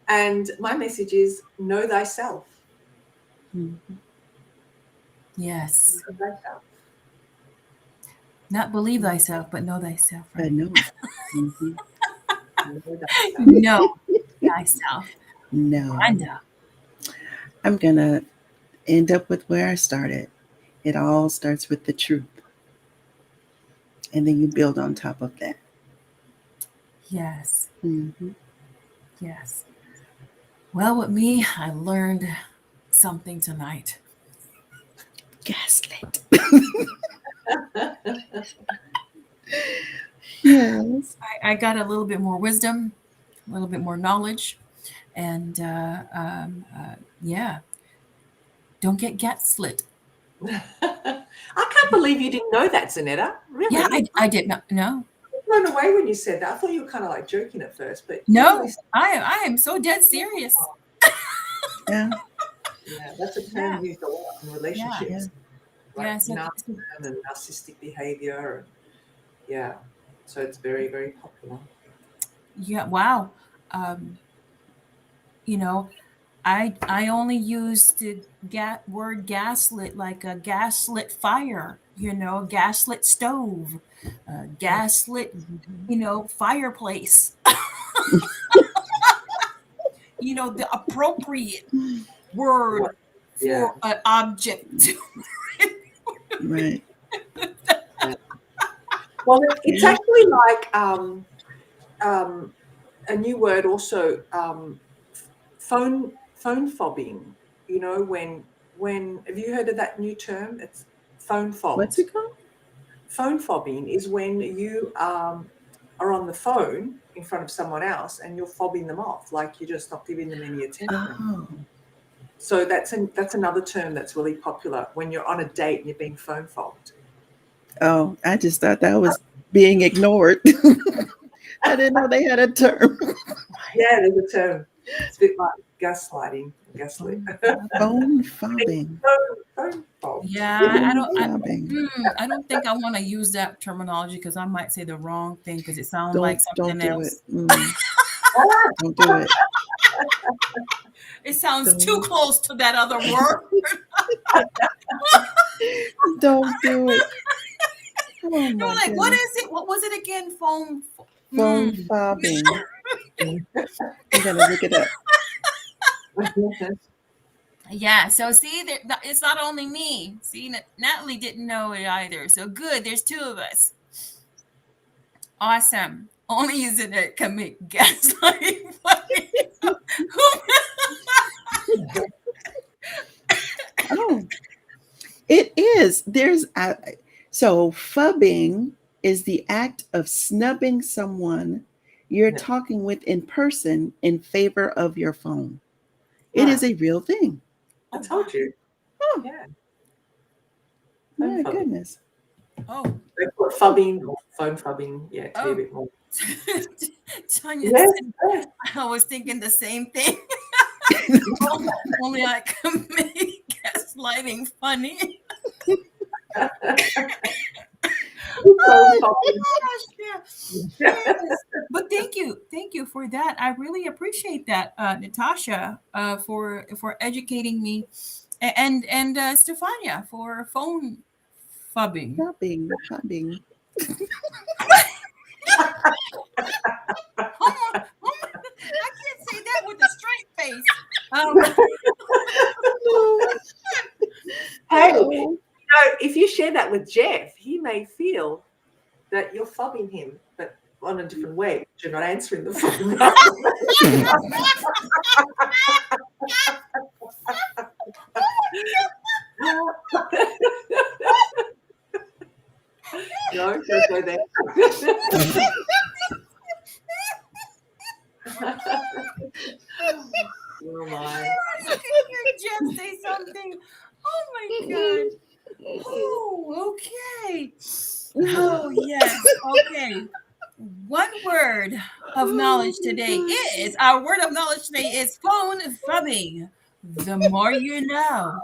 Speaker 3: And my message is know thyself.
Speaker 2: Mhm.
Speaker 1: Yes.
Speaker 3: Know thyself.
Speaker 1: Not believe thyself, but know thyself,
Speaker 2: I
Speaker 1: right?
Speaker 2: know. Mhm.
Speaker 3: Know thyself.
Speaker 1: Know thyself.
Speaker 2: No.
Speaker 1: Wanda.
Speaker 2: I'm gonna end up with where I started. It all starts with the truth, and then you build on top of that.
Speaker 1: Yes.
Speaker 2: Mhm.
Speaker 1: Yes. Well, with me, I learned something tonight.
Speaker 2: Gaslit. Yes.
Speaker 1: I got a little bit more wisdom, a little bit more knowledge, and yeah, don't get gaslit.
Speaker 3: I can't believe you didn't know that, Zanetta.
Speaker 1: Yeah,
Speaker 3: Really?
Speaker 1: I did not know.
Speaker 3: I was blown away when you said that. I thought you were kind of like joking at first, but you really
Speaker 1: No, I am so dead serious.
Speaker 2: Yeah.
Speaker 3: yeah, that's a
Speaker 1: Yeah,
Speaker 3: term used a lot in
Speaker 1: yeah,
Speaker 2: Yeah.
Speaker 3: relationships, like
Speaker 1: yeah. So,
Speaker 3: narcissism and narcissistic behavior. And yeah, so it's very, very popular.
Speaker 1: yeah, wow. Um, you know, I only use the word gaslit like a gaslit fire, gaslit stove, gaslit,
Speaker 2: Mhm.
Speaker 1: fireplace. The appropriate
Speaker 3: What?
Speaker 1: word
Speaker 3: Yeah,
Speaker 1: for an object.
Speaker 2: Right.
Speaker 3: yeah. Well, it's
Speaker 2: Yeah.
Speaker 3: actually like um, a new word also, phone fobbing. You know, when have you heard of that new term? It's phone fob.
Speaker 2: What's it called?
Speaker 3: Phone fobbing is when you are on the phone in front of someone else and you're fobbing them off, like you're just not giving them any attention.
Speaker 2: Oh.
Speaker 3: So that's another term that's really popular when you're on a date and you're being phone fobbed.
Speaker 2: Oh, I just thought that was being ignored. I didn't know they had a term.
Speaker 3: Yeah, there's a term. It's a bit like gaslighting, gaslit.
Speaker 2: Phone fobbing.
Speaker 3: Phone fob.
Speaker 1: Yeah,
Speaker 2: Fobbing.
Speaker 1: I don't think I want to use that terminology because I might say the wrong thing because it sounds like
Speaker 2: Don't
Speaker 1: something
Speaker 2: do
Speaker 1: else.
Speaker 2: it. Don't do it.
Speaker 1: It sounds too close to that other word.
Speaker 2: Don't do it. Oh my
Speaker 1: You're like, what
Speaker 2: goodness.
Speaker 1: is it? What was it again? Phone
Speaker 2: Fobbing. I'm gonna look it up.
Speaker 1: Yeah, so see, it's not only me. See, Natalie didn't know it either. So good, there's two of us. Awesome. Only is it that can make gaslighting funny.
Speaker 2: Oh, it is. So phubbing is the act of snubbing someone you're
Speaker 3: Yeah.
Speaker 2: talking with in person in favor of your phone. It is a real thing.
Speaker 3: I told you.
Speaker 2: Oh,
Speaker 3: Yeah.
Speaker 2: my
Speaker 3: Phone fobbing.
Speaker 2: goodness.
Speaker 1: Oh,
Speaker 3: They put phubbing or phone phubbing, to be a bit more.
Speaker 1: Tanya
Speaker 3: Yes,
Speaker 1: said,
Speaker 3: yes.
Speaker 1: I was thinking the same thing. Only I can make gaslighting funny.
Speaker 3: Phone fobbing.
Speaker 1: Gosh, yeah. Yes. But thank you for that. I really appreciate that, Natasha, for educating me, and Stefania for phone fubbing.
Speaker 2: Phubbing.
Speaker 1: I can't say that with a straight face.
Speaker 3: Hey,
Speaker 2: Oh,
Speaker 3: if you share that with Jeff, he may feel that you're fobbing him, but on a different way. But you're not answering the phone. No, don't go there. Oh my.
Speaker 1: I can hear Jeff say something. Oh my god. Oh, okay. Oh yes. Okay. One word of knowledge today is our word of knowledge today is phone fubbing. The more you know.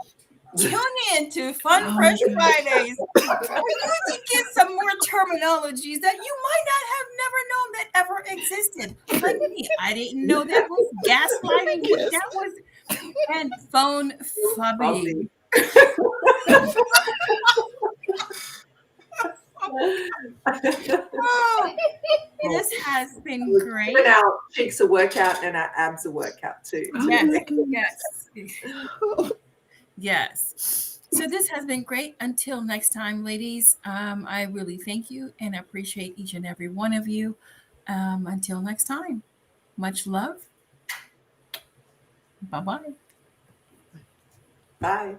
Speaker 1: Tune in to Fun Fresh Fridays for you to get some more terminologies that you might not have never known that ever existed. Like me, I didn't know that was gaslighting.
Speaker 2: Yes.
Speaker 1: That was and phone fubbing. Oh, this has been great.
Speaker 3: When our cheeks are workout and our abs are workout too.
Speaker 1: Yes, yes. Yes. So this has been great. Until next time, ladies, I really thank you and appreciate each and every one of you. Until next time, much love. Bye-bye.
Speaker 3: Bye.